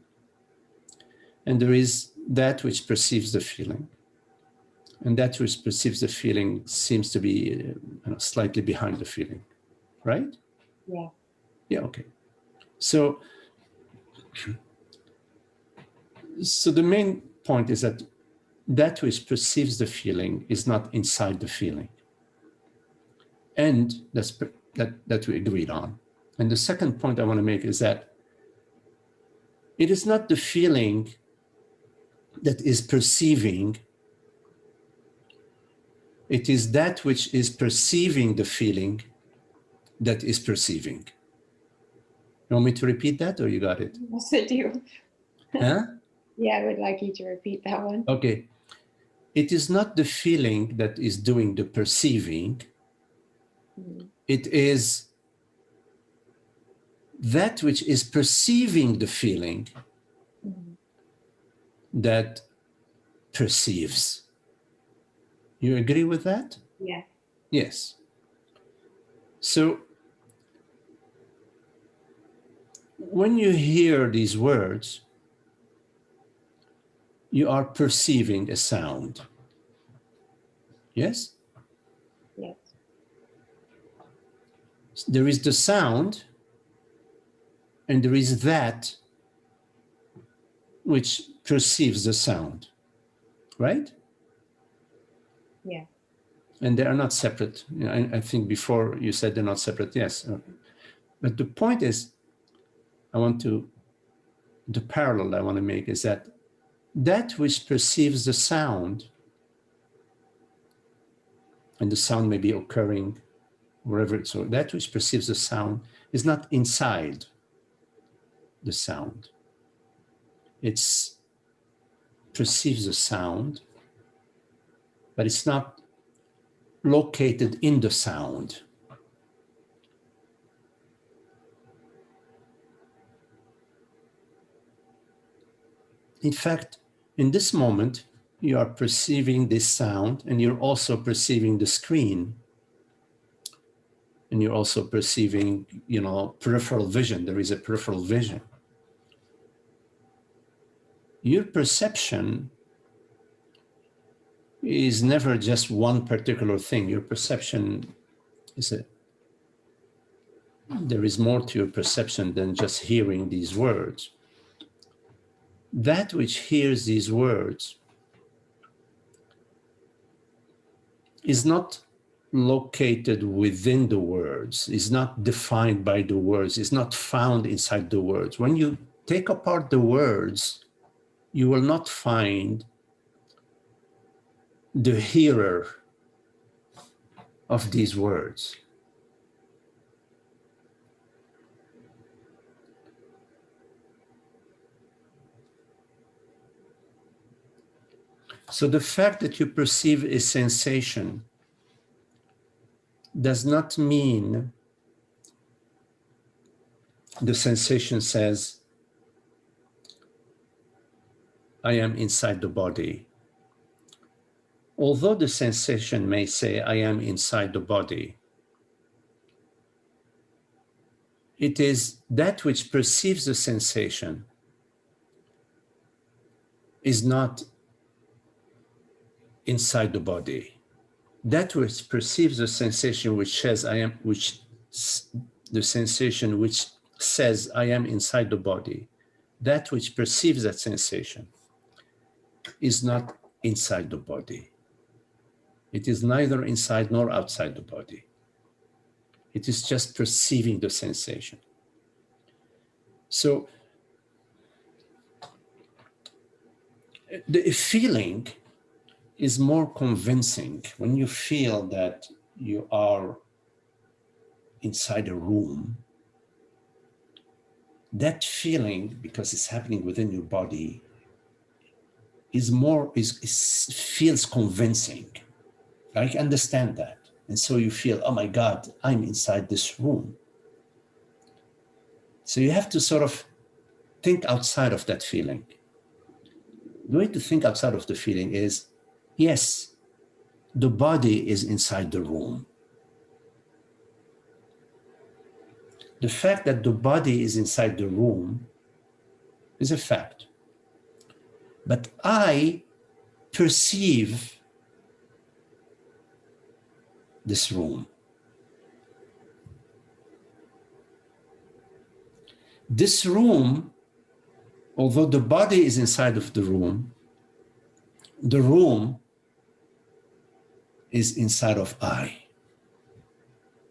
and there is that which perceives the feeling. And that which perceives the feeling seems to be slightly behind the feeling, right? Yeah. Yeah, okay. So the main point is that that which perceives the feeling is not inside the feeling. And that we agreed on. And the second point I want to make is that it is not the feeling that is perceiving, it is that which is perceiving the feeling that is perceiving. You want me to repeat that, or you got it? Yes, I do. Huh? Yeah, I would like you to repeat that one. Okay. It is not the feeling that is doing the perceiving. Mm. It is that which is perceiving the feeling that perceives. You agree with that? Yeah. Yes. So when you hear these words, you are perceiving a sound. Yes? Yes. There is the sound, and there is that which perceives the sound, right? Yeah. And they are not separate. You know, I think before you said they're not separate. Yes. But the point is, the parallel I want to make is that which perceives the sound, and the sound may be occurring wherever it's, so that which perceives the sound is not inside the sound. It's perceives the sound, but it's not located in the sound. In fact, in this moment, you are perceiving this sound, and you're also perceiving the screen, and you're also perceiving, peripheral vision. There is a peripheral vision. Your perception is never just one particular thing. Your perception is there is more to your perception than just hearing these words. That which hears these words is not located within the words, is not defined by the words, is not found inside the words. When you take apart the words, you will not find the hearer of these words. So the fact that you perceive a sensation does not mean the sensation says, I am inside the body. Although the sensation may say, I am inside the body, it is that which perceives the sensation is not inside the body. That which perceives the sensation which says I am, the sensation which says I am inside the body, that which perceives that sensation is not inside the body. It is neither inside nor outside the body. It is just perceiving the sensation. So the feeling is more convincing when you feel that you are inside a room. That feeling, because it's happening within your body, feels convincing. I understand that. And so you feel, oh my God, I'm inside this room. So you have to sort of think outside of that feeling. The way to think outside of the feeling is, yes, the body is inside the room. The fact that the body is inside the room is a fact. But I perceive this room. This room, although the body is inside of the room is inside of I,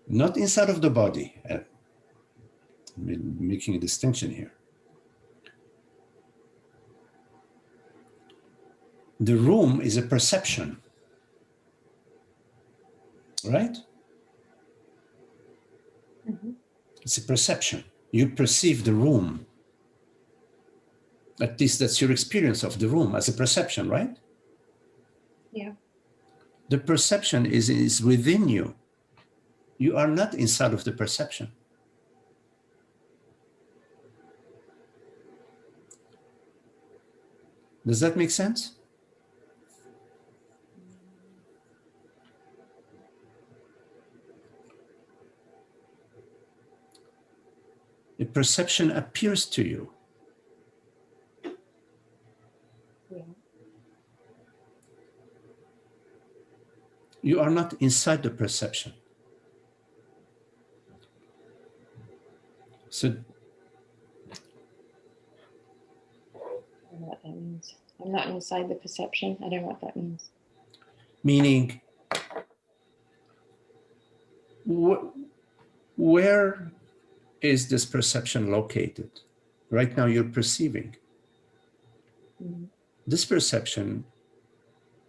not inside of the body. I'm making a distinction here. The room is a perception, right? Mm-hmm. It's a perception. You perceive the room. At least that's your experience of the room as a perception, right? Yeah. The perception is within you. You are not inside of the perception. Does that make sense? The perception appears to you. Yeah. You are not inside the perception. So, I don't know what that means. I'm not inside the perception. I don't know what that means. meaning, where is this perception located? Right now you're perceiving. Mm-hmm. This perception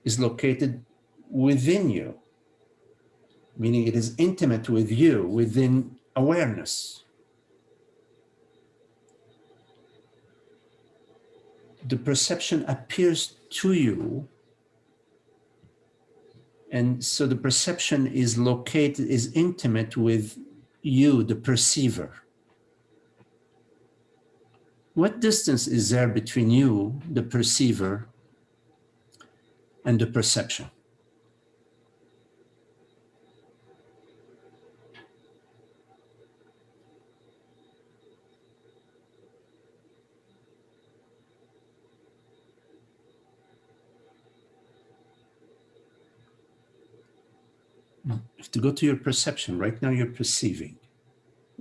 is located within you, meaning it is intimate with you, within awareness. The perception appears to you, and so the perception is located, is intimate with you, the perceiver. What distance is there between you, the perceiver, and the perception? If to go to your perception, right now you're perceiving.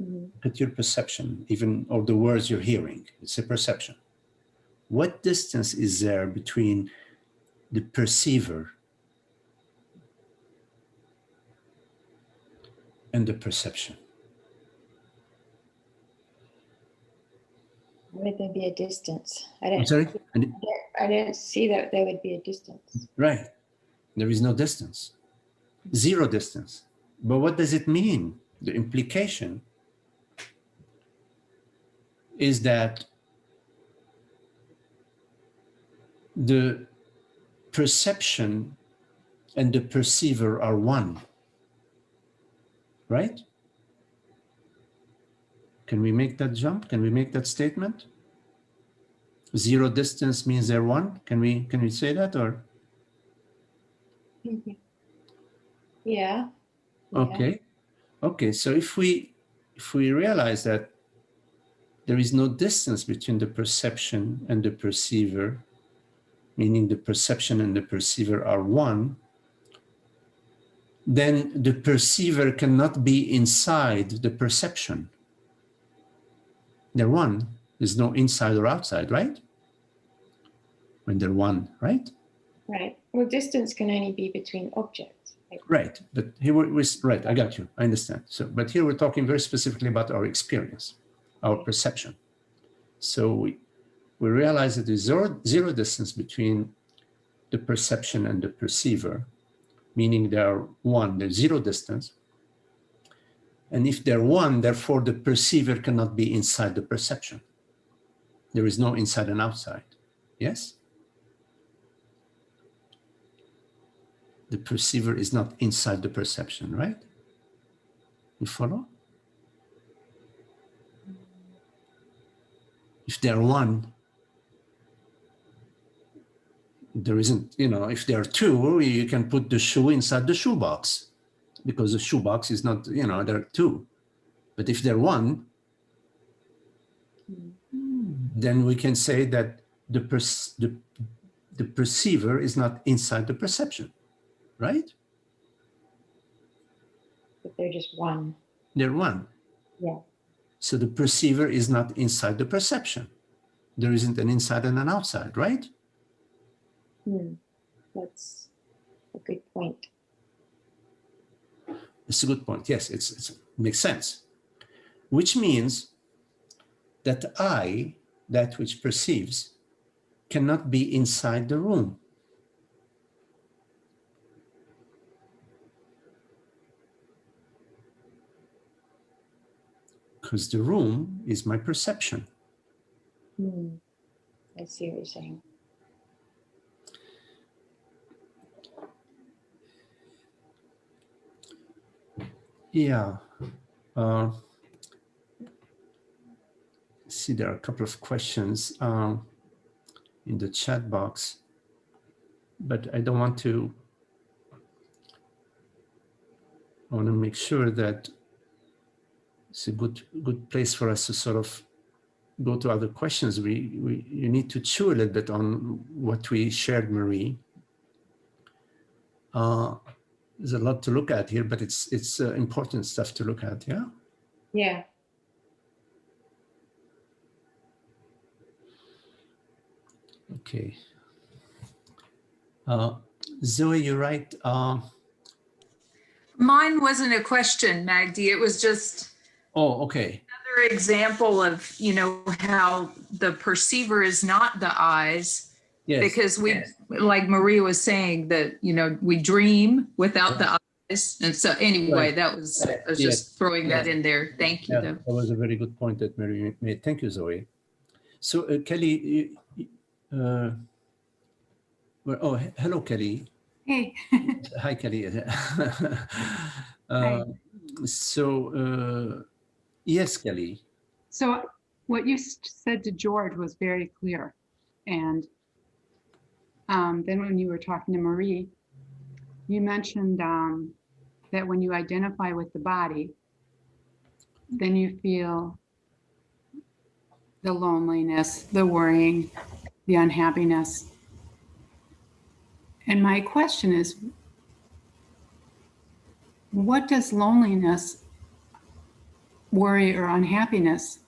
Mm-hmm. At your perception, even or the words you're hearing, it's a perception. What distance is there between the perceiver and the perception? Would there be a distance? I I'm sorry? don't see that there would be a distance. Right. There is no distance. Zero distance. But what does it mean? The implication is that the perception and the perceiver are one. Right? Can we make that jump? Can we make that statement? Zero distance means they're one. Can we say that, or? Mm-hmm. Yeah. Okay. Okay. So if we realize that there is no distance between the perception and the perceiver, meaning the perception and the perceiver are one, then the perceiver cannot be inside the perception. They're one. There's no inside or outside, right? When they're one, right? Right. Well, distance can only be between objects. Right. But here we're right. I got you. I understand. So, but here we're talking very specifically about our experience, our perception. So we realize that there's zero distance between the perception and the perceiver, meaning they're one, there's zero distance. And if they're one, therefore the perceiver cannot be inside the perception. There is no inside and outside. Yes? The perceiver is not inside the perception, right? You follow? If they're one, there isn't, you know, if there are two, you can put the shoe inside the shoebox, because the shoebox is not, you know, there are two. But if they're one, then we can say that the perceiver is not inside the perception, right? But they're just one. They're one. Yeah. So the perceiver is not inside the perception. There isn't an inside and an outside, right? That's a good point. It's a good point. Yes, it makes sense. Which means that I, that which perceives, cannot be inside the room. Because the room is my perception. I see what you're saying. Yeah. See, there are a couple of questions in the chat box, but I don't want to. I want to make sure that it's a good place for us to sort of go to other questions. You need to chew a little bit on what we shared, Marie. There's a lot to look at here, but it's important stuff to look at. Yeah. Yeah. Okay. Zoe, you're right. Mine wasn't a question, Magdi. It was just Oh, okay. another example of, you know, how the perceiver is not the eyes. Yes. Because we, like Maria was saying, that, you know, we dream without the eyes. And so anyway, that was, I was just throwing that in there. Thank you. That was a very good point that Marie made. Thank you, Zoe. So Kelly, oh, hello, Kelly. Hey. Hi, Kelly. Hi. So, yes, Kelly. So what you said to George was very clear. And then when you were talking to Marie, you mentioned that when you identify with the body, then you feel the loneliness, the worrying, the unhappiness. And my question is, what does loneliness, worry, or unhappiness,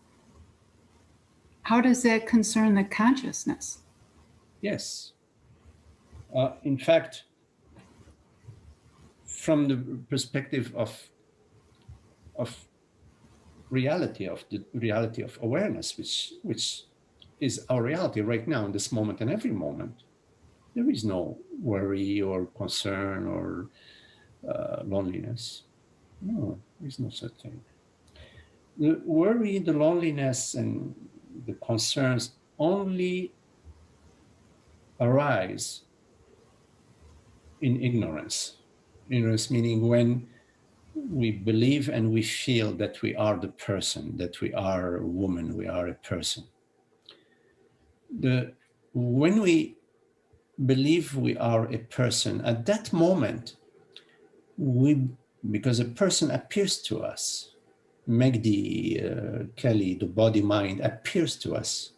how does that concern the consciousness? Yes. In fact, from the perspective of reality, of the reality of awareness, which is our reality right now in this moment and every moment, there is no worry or concern or loneliness. No, there is no such thing. The worry, the loneliness, and the concerns only arise in ignorance. Ignorance meaning when we believe and we feel that we are the person, that we are a woman, we are a person. When we believe we are a person, at that moment, because a person appears to us, Magdi, Kelly, the body-mind appears to us.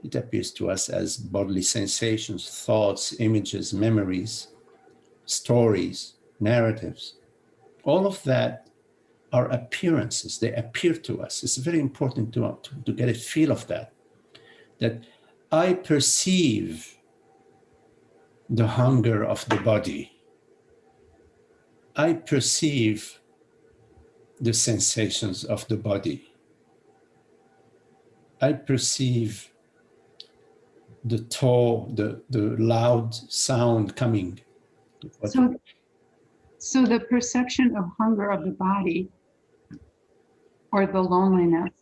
It appears to us as bodily sensations, thoughts, images, memories, stories, narratives. All of that are appearances. They appear to us. It's very important to get a feel of that I perceive the hunger of the body. I perceive the sensations of the body. I perceive the loud sound coming. So the perception of hunger of the body or the loneliness,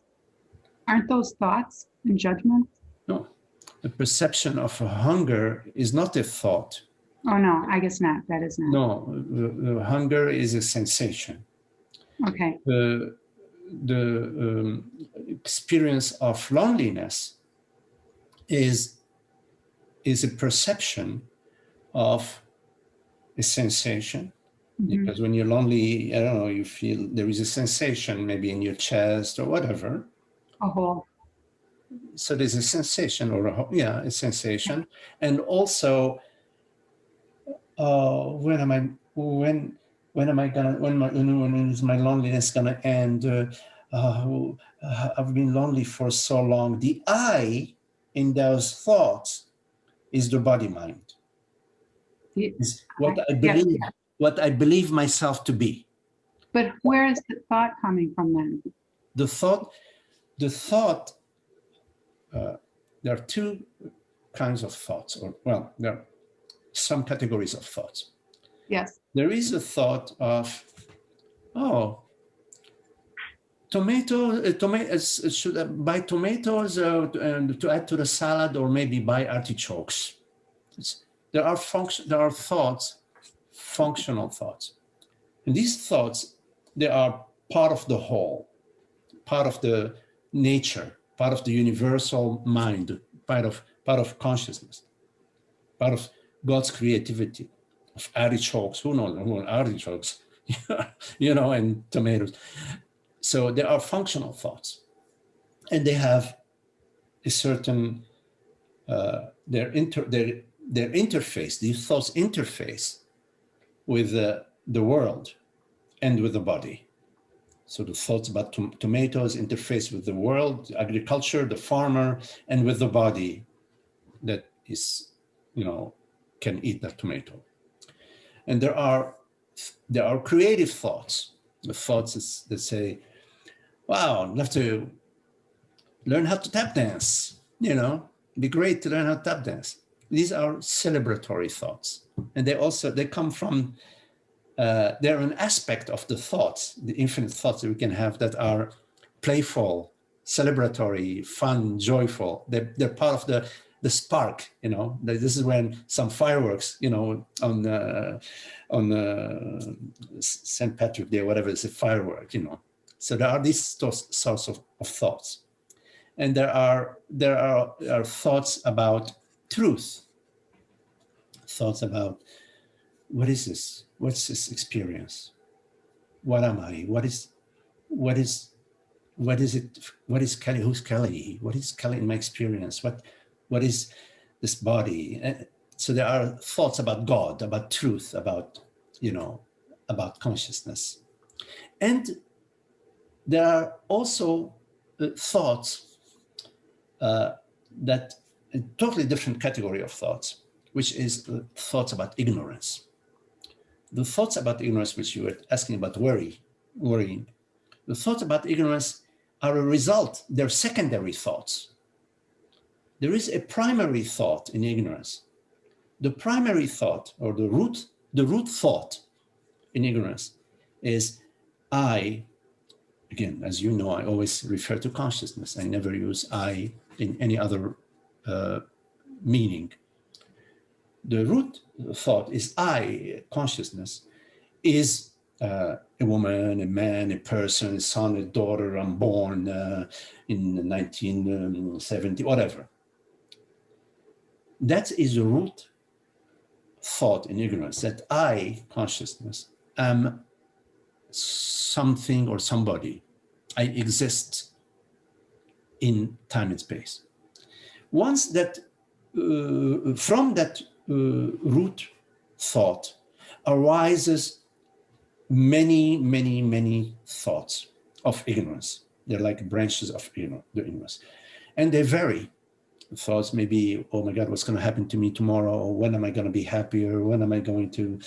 aren't those thoughts and judgments? No, the perception of hunger is not a thought. Oh, no, I guess not. That is not. No, the hunger is a sensation. Okay. experience of loneliness is a perception of a sensation. Because when you're lonely, I don't know, you feel there is a sensation maybe in your chest or whatever. A hole. So there's a sensation, or a sensation. And also, when is my loneliness gonna end? I've been lonely for so long. The I in those thoughts is the body mind. Is what I believe. What I believe myself to be. But where is the thought coming from then? The thought, there are two kinds of thoughts, or well, there are some categories of thoughts. Yes. There is a thought of, should I buy tomatoes to add to the salad, or maybe buy artichokes. There are thoughts, functional thoughts. And these thoughts, they are part of the whole, part of the nature, part of the universal mind, part of consciousness, part of God's creativity, of artichokes. Who knows artichokes, and tomatoes. So there are functional thoughts, and they have a certain their interface. These thoughts interface with the world and with the body. So the thoughts about tomatoes interface with the world, agriculture, the farmer, and with the body that is, can eat that tomato. And there are creative thoughts, the thoughts that say, wow, I'd love to learn how to tap dance, it'd be great to learn how to tap dance. These are celebratory thoughts. And they come from, they're an aspect of the thoughts, the infinite thoughts that we can have that are playful, celebratory, fun, joyful. They're part of the spark, This is when some fireworks, on St. Patrick's Day, whatever, it's a firework, So there are these sorts of thoughts. And there are thoughts about truth, thoughts about, what is this? What's this experience? What am I? What is it? What is Kelly? Who's Kelly? What is Kelly in my experience? What is this body? So there are thoughts about God, about truth, about consciousness. And there are also thoughts that a totally different category of thoughts, which is thoughts about ignorance. The thoughts about ignorance, which you were asking about worrying, the thoughts about ignorance are a result, they're secondary thoughts. There is a primary thought in ignorance. The primary thought, or the root thought in ignorance is I. Again, as you know, I always refer to consciousness. I never use I in any other meaning. The root thought is I, consciousness, is a woman, a man, a person, a son, a daughter, I'm born in 1970, whatever. That is the root thought in ignorance, that I, consciousness, am something or somebody. I exist in time and space. Once that, from that root thought arises many, many, many thoughts of ignorance. They're like branches of the ignorance. And they vary. Thoughts maybe, oh my God, what's going to happen to me tomorrow? When am I going to be happier? When am I going to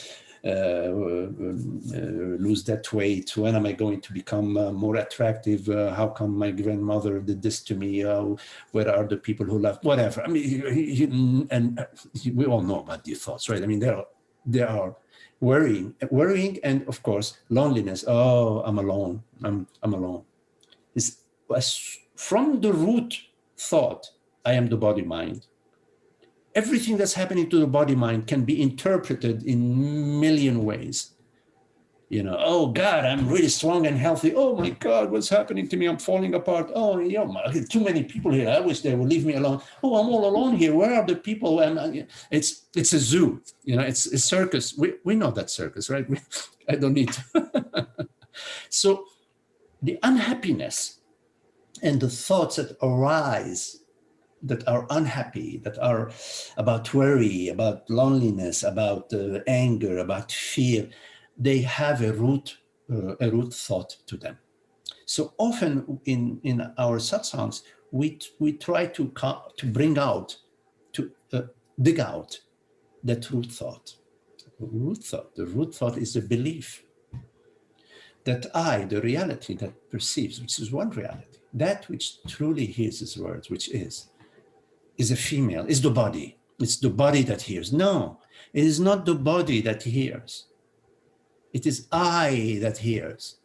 lose that weight? When am I going to become more attractive? How come my grandmother did this to me? Where are the people who love? Whatever. I mean, and we all know about these thoughts, right? I mean, there are worrying, and of course, loneliness. Oh, I'm alone. I'm alone. It's from the root thought, I am the body mind. Everything that's happening to the body mind can be interpreted in a million ways. You know, oh God, I'm really strong and healthy. Oh my God, what's happening to me? I'm falling apart. Oh, you know, too many people here. I wish they would leave me alone. Oh, I'm all alone here. Where are the people? It's a zoo. You know, it's a circus. We know that circus, right? I don't need to. So the unhappiness and the thoughts that arise that are unhappy, that are about worry, about loneliness, about anger, about fear, they have a root thought to them. So often in our satsangs, we try to bring out, to dig out that root thought. The root thought is a belief that I, the reality that perceives, which is one reality, that which truly hears his words, which is a female, is the body. It's the body that hears. No, it is not the body that hears. It is I that hears.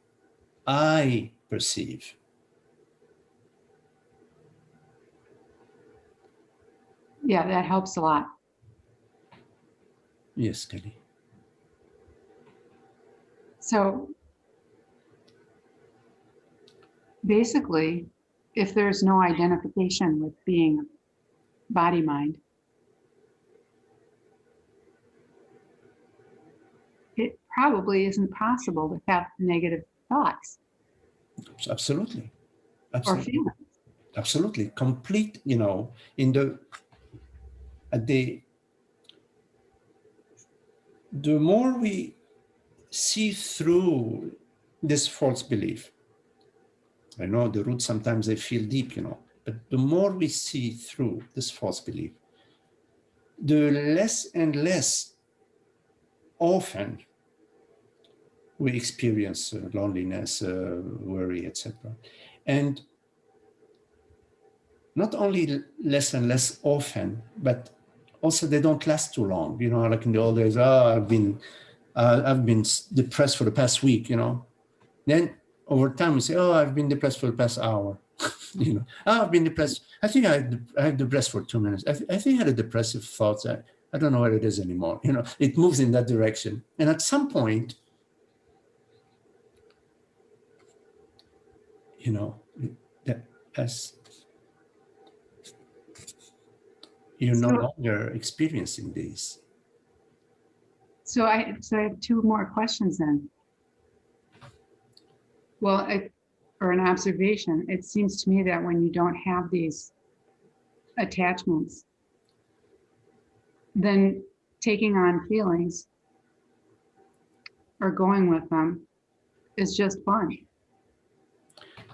I perceive. Yeah, that helps a lot. Yes, Kelly. So basically, if there's no identification with being body mind, it probably isn't possible to have negative thoughts. Absolutely. Or Absolutely. feelings. Absolutely. Complete, you know, the more we see through this false belief, I know the roots sometimes they feel deep, you know, but the more we see through this false belief, the less and less often we experience loneliness, worry, etc. And not only less and less often, but also they don't last too long. You know, like in the old days, I've been depressed for the past week, you know. Then over time we say, oh, I've been depressed for the past hour. You know, I've been depressed. I think I had depressed for 2 minutes. I think I had a depressive thoughts. I don't know what it is anymore. You know, it moves in that direction. And at some point, you know, as you're no longer experiencing these. So I have two more questions then. Well, or an observation. It seems to me that when you don't have these attachments, then taking on feelings or going with them is just fun.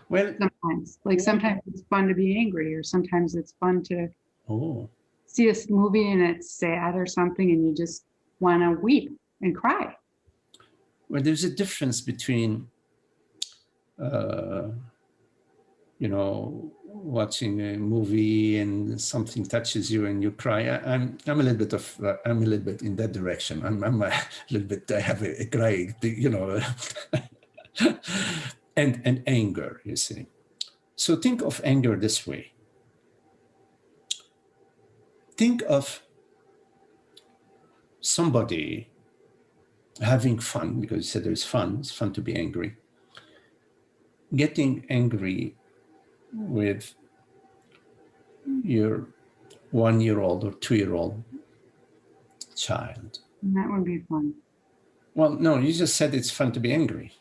Well, sometimes, like sometimes it's fun to be angry, or sometimes it's fun to see a movie and it's sad or something, and you just want to weep and cry. Well, there's a difference between, you know, watching a movie and something touches you and you cry. I'm a little bit in that direction. I'm a little bit. I have a cry, you know, and anger. You see. So think of anger this way. Think of somebody having fun, because you said there's fun. It's fun to be angry. Getting angry with your 1-year-old or 2-year-old child. And that would be fun. Well, no, you just said it's fun to be angry.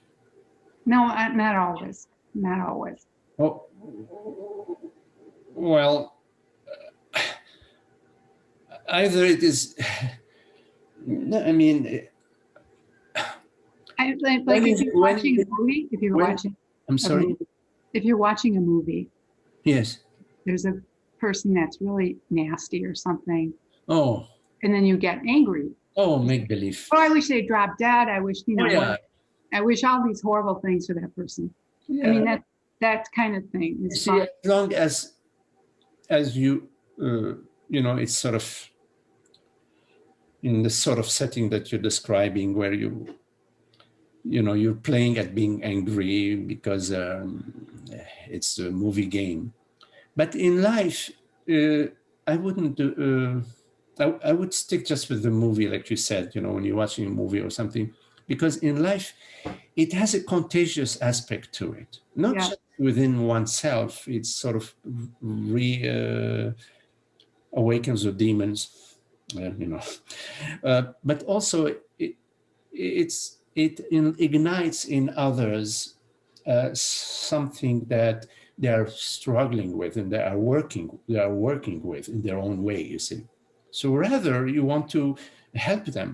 No, not always. Not always. Well, either it is. I mean, if you're watching a movie, I'm sorry. If you're watching a movie, yes, there's a person that's really nasty or something. Oh. And then you get angry. Oh, make believe. Oh, I wish they dropped dead. I wish, you know, yeah. I wish all these horrible things for that person. Yeah. I mean, that kind of thing. Is see, as long as you, you know, it's sort of in the sort of setting that you're describing, where you know, you're playing at being angry because it's a movie game. But in life, I wouldn't do, I would stick just with the movie, like you said, you know, when you're watching a movie or something, because in life, it has a contagious aspect to it, not Yeah. just within oneself. It's sort of awakens the demons, but also it ignites in others something that they are struggling with and they are working with in their own way, you see. So rather you want to help them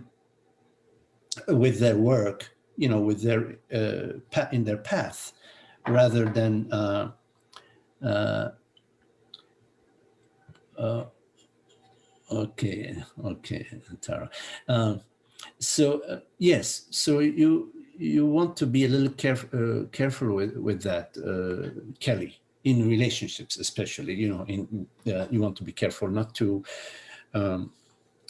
with their work, with their in their path, rather than okay, Tara. Yes, so you want to be a little careful with that, Kelly, in relationships, especially. You want to be careful not to.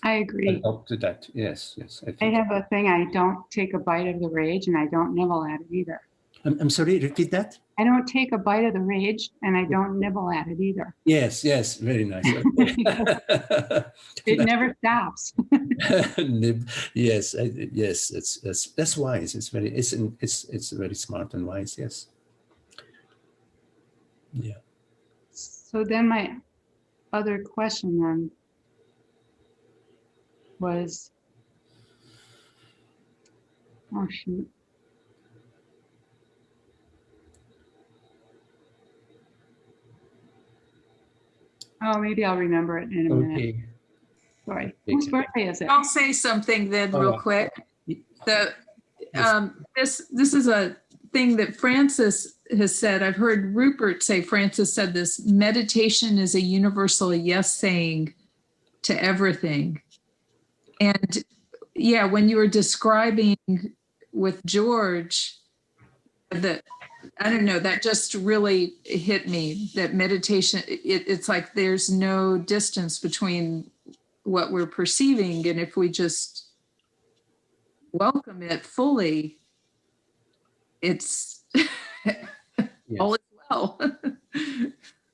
I agree. Adopt that. Yes. I have a thing. I don't take a bite of the rage, and I don't nibble at it either. I'm sorry. Repeat that. I don't take a bite of the rage, and I don't nibble at it either. Yes. Very nice. It never stops. Yes. That's wise. It's very smart and wise. Yes. Yeah. So then my other question then was, oh shoot. Oh, maybe I'll remember it in a minute. Sorry. Whose birthday is it? I'll say something then real quick. This is a thing that Francis has said. I've heard Rupert say, Francis said this: meditation is a universal yes saying to everything. And yeah, when you were describing with George, that, I don't know, that just really hit me, that meditation, it's like there's no distance between what we're perceiving. And if we just welcome it fully, it's all is well.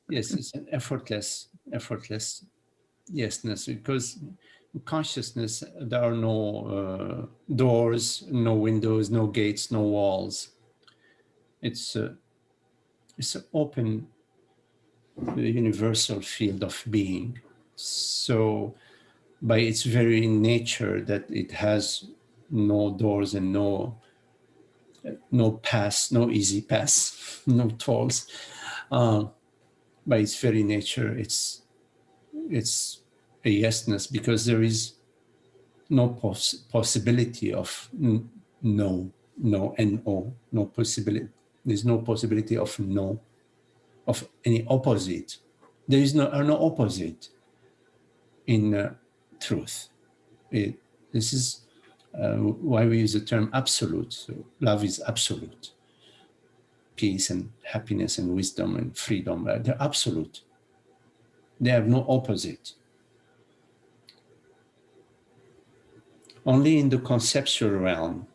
Yes, it's an effortless yesness, because in consciousness, there are no doors, no windows, no gates, no walls. It's an open, universal field of being. So by its very nature that it has no doors and no pass, no easy pass, no tolls. By its very nature, it's a yesness, because there is no possibility of no possibility. There's no possibility of no, of any opposite. There is no opposite in truth. This is why we use the term absolute. So love is absolute. Peace and happiness and wisdom and freedom, they're absolute. They have no opposite. Only in the conceptual realm,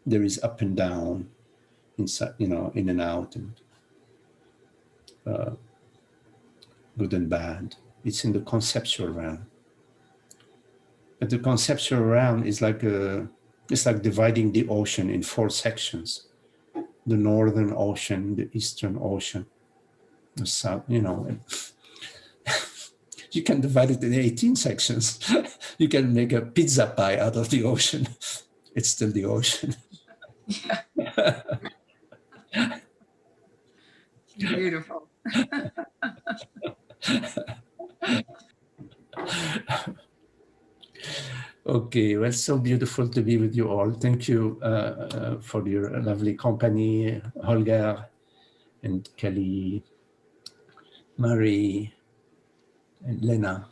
there is up and down, inside, in and out, and good and bad. It's in the conceptual realm. But the conceptual realm is it's like dividing the ocean in 4 sections: the northern ocean, the eastern ocean, the south. You can divide it in 18 sections. You can make a pizza pie out of the ocean. It's still the ocean. Beautiful. Okay, well, so beautiful to be with you all. Thank you for your lovely company, Holger and Kelly, Marie, and Lena.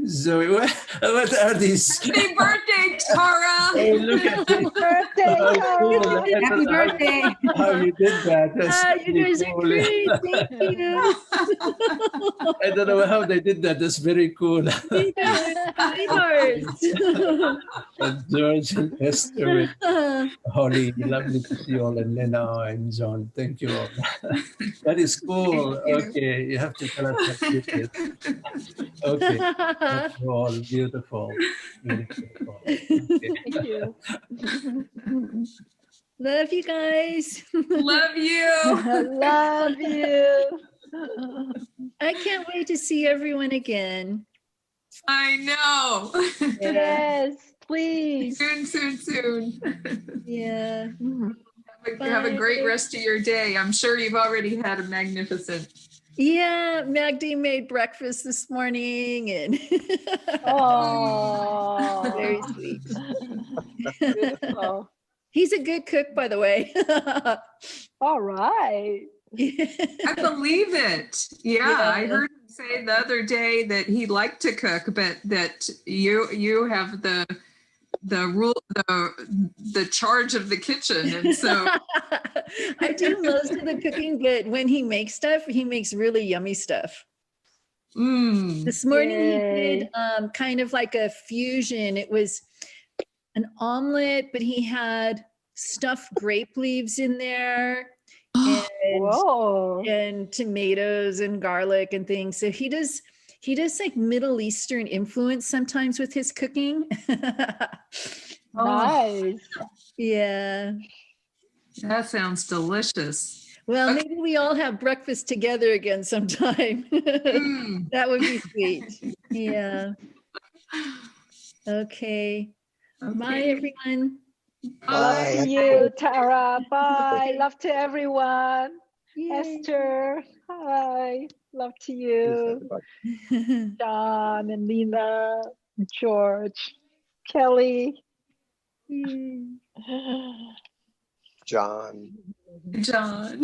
Zoe, what are these? Happy birthday, Tara! Hey, look at this. Birthday, Cool. Happy birthday. How you did that. That's you really guys are cool. great. Thank you. I don't know how they did that. That's very cool. Thank you. And George and Esther and Holly, lovely to see you all, and Lena and John. Thank you all. That is cool. Okay, you have to tell us what you did. Okay, that's all beautiful. Beautiful. Thank you. Love you guys. Love you. Love you. I can't wait to see everyone again. I know. Yes, please. Soon. Yeah. Have a great Bye. rest of your day. I'm sure you've already had a magnificent. Yeah, Magdi made breakfast this morning and Oh, very sweet. beautiful. He's a good cook, by the way. All right. I believe it. Yeah, I heard him say the other day that he liked to cook, but that you have the charge of the kitchen, and so I do most of the cooking, but when he makes stuff, he makes really yummy stuff. This morning he did kind of like a fusion. It was an omelet, but he had stuffed grape leaves in there Whoa. and tomatoes and garlic and things. So he does like Middle Eastern influence sometimes with his cooking. Nice. Yeah. that sounds delicious. Well, maybe we all have breakfast together again sometime. That would be sweet. Yeah. Okay. Bye, everyone. Love to you, Tara. Bye. Love to everyone. Yay. Esther. Hi. Love to you. John and Lena, George, Kelly. John. John.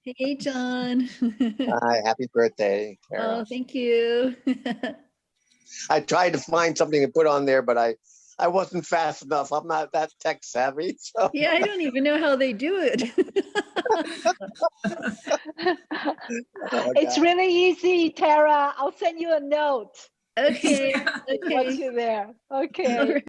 Hey, John. Hi, happy birthday, Tara. Oh, thank you. I tried to find something to put on there, but I wasn't fast enough. I'm not that tech savvy. So. Yeah, I don't even know how they do it. Oh, It's God. really easy, Tara. I'll send you a note Okay. once Okay. you're there. Okay. All right.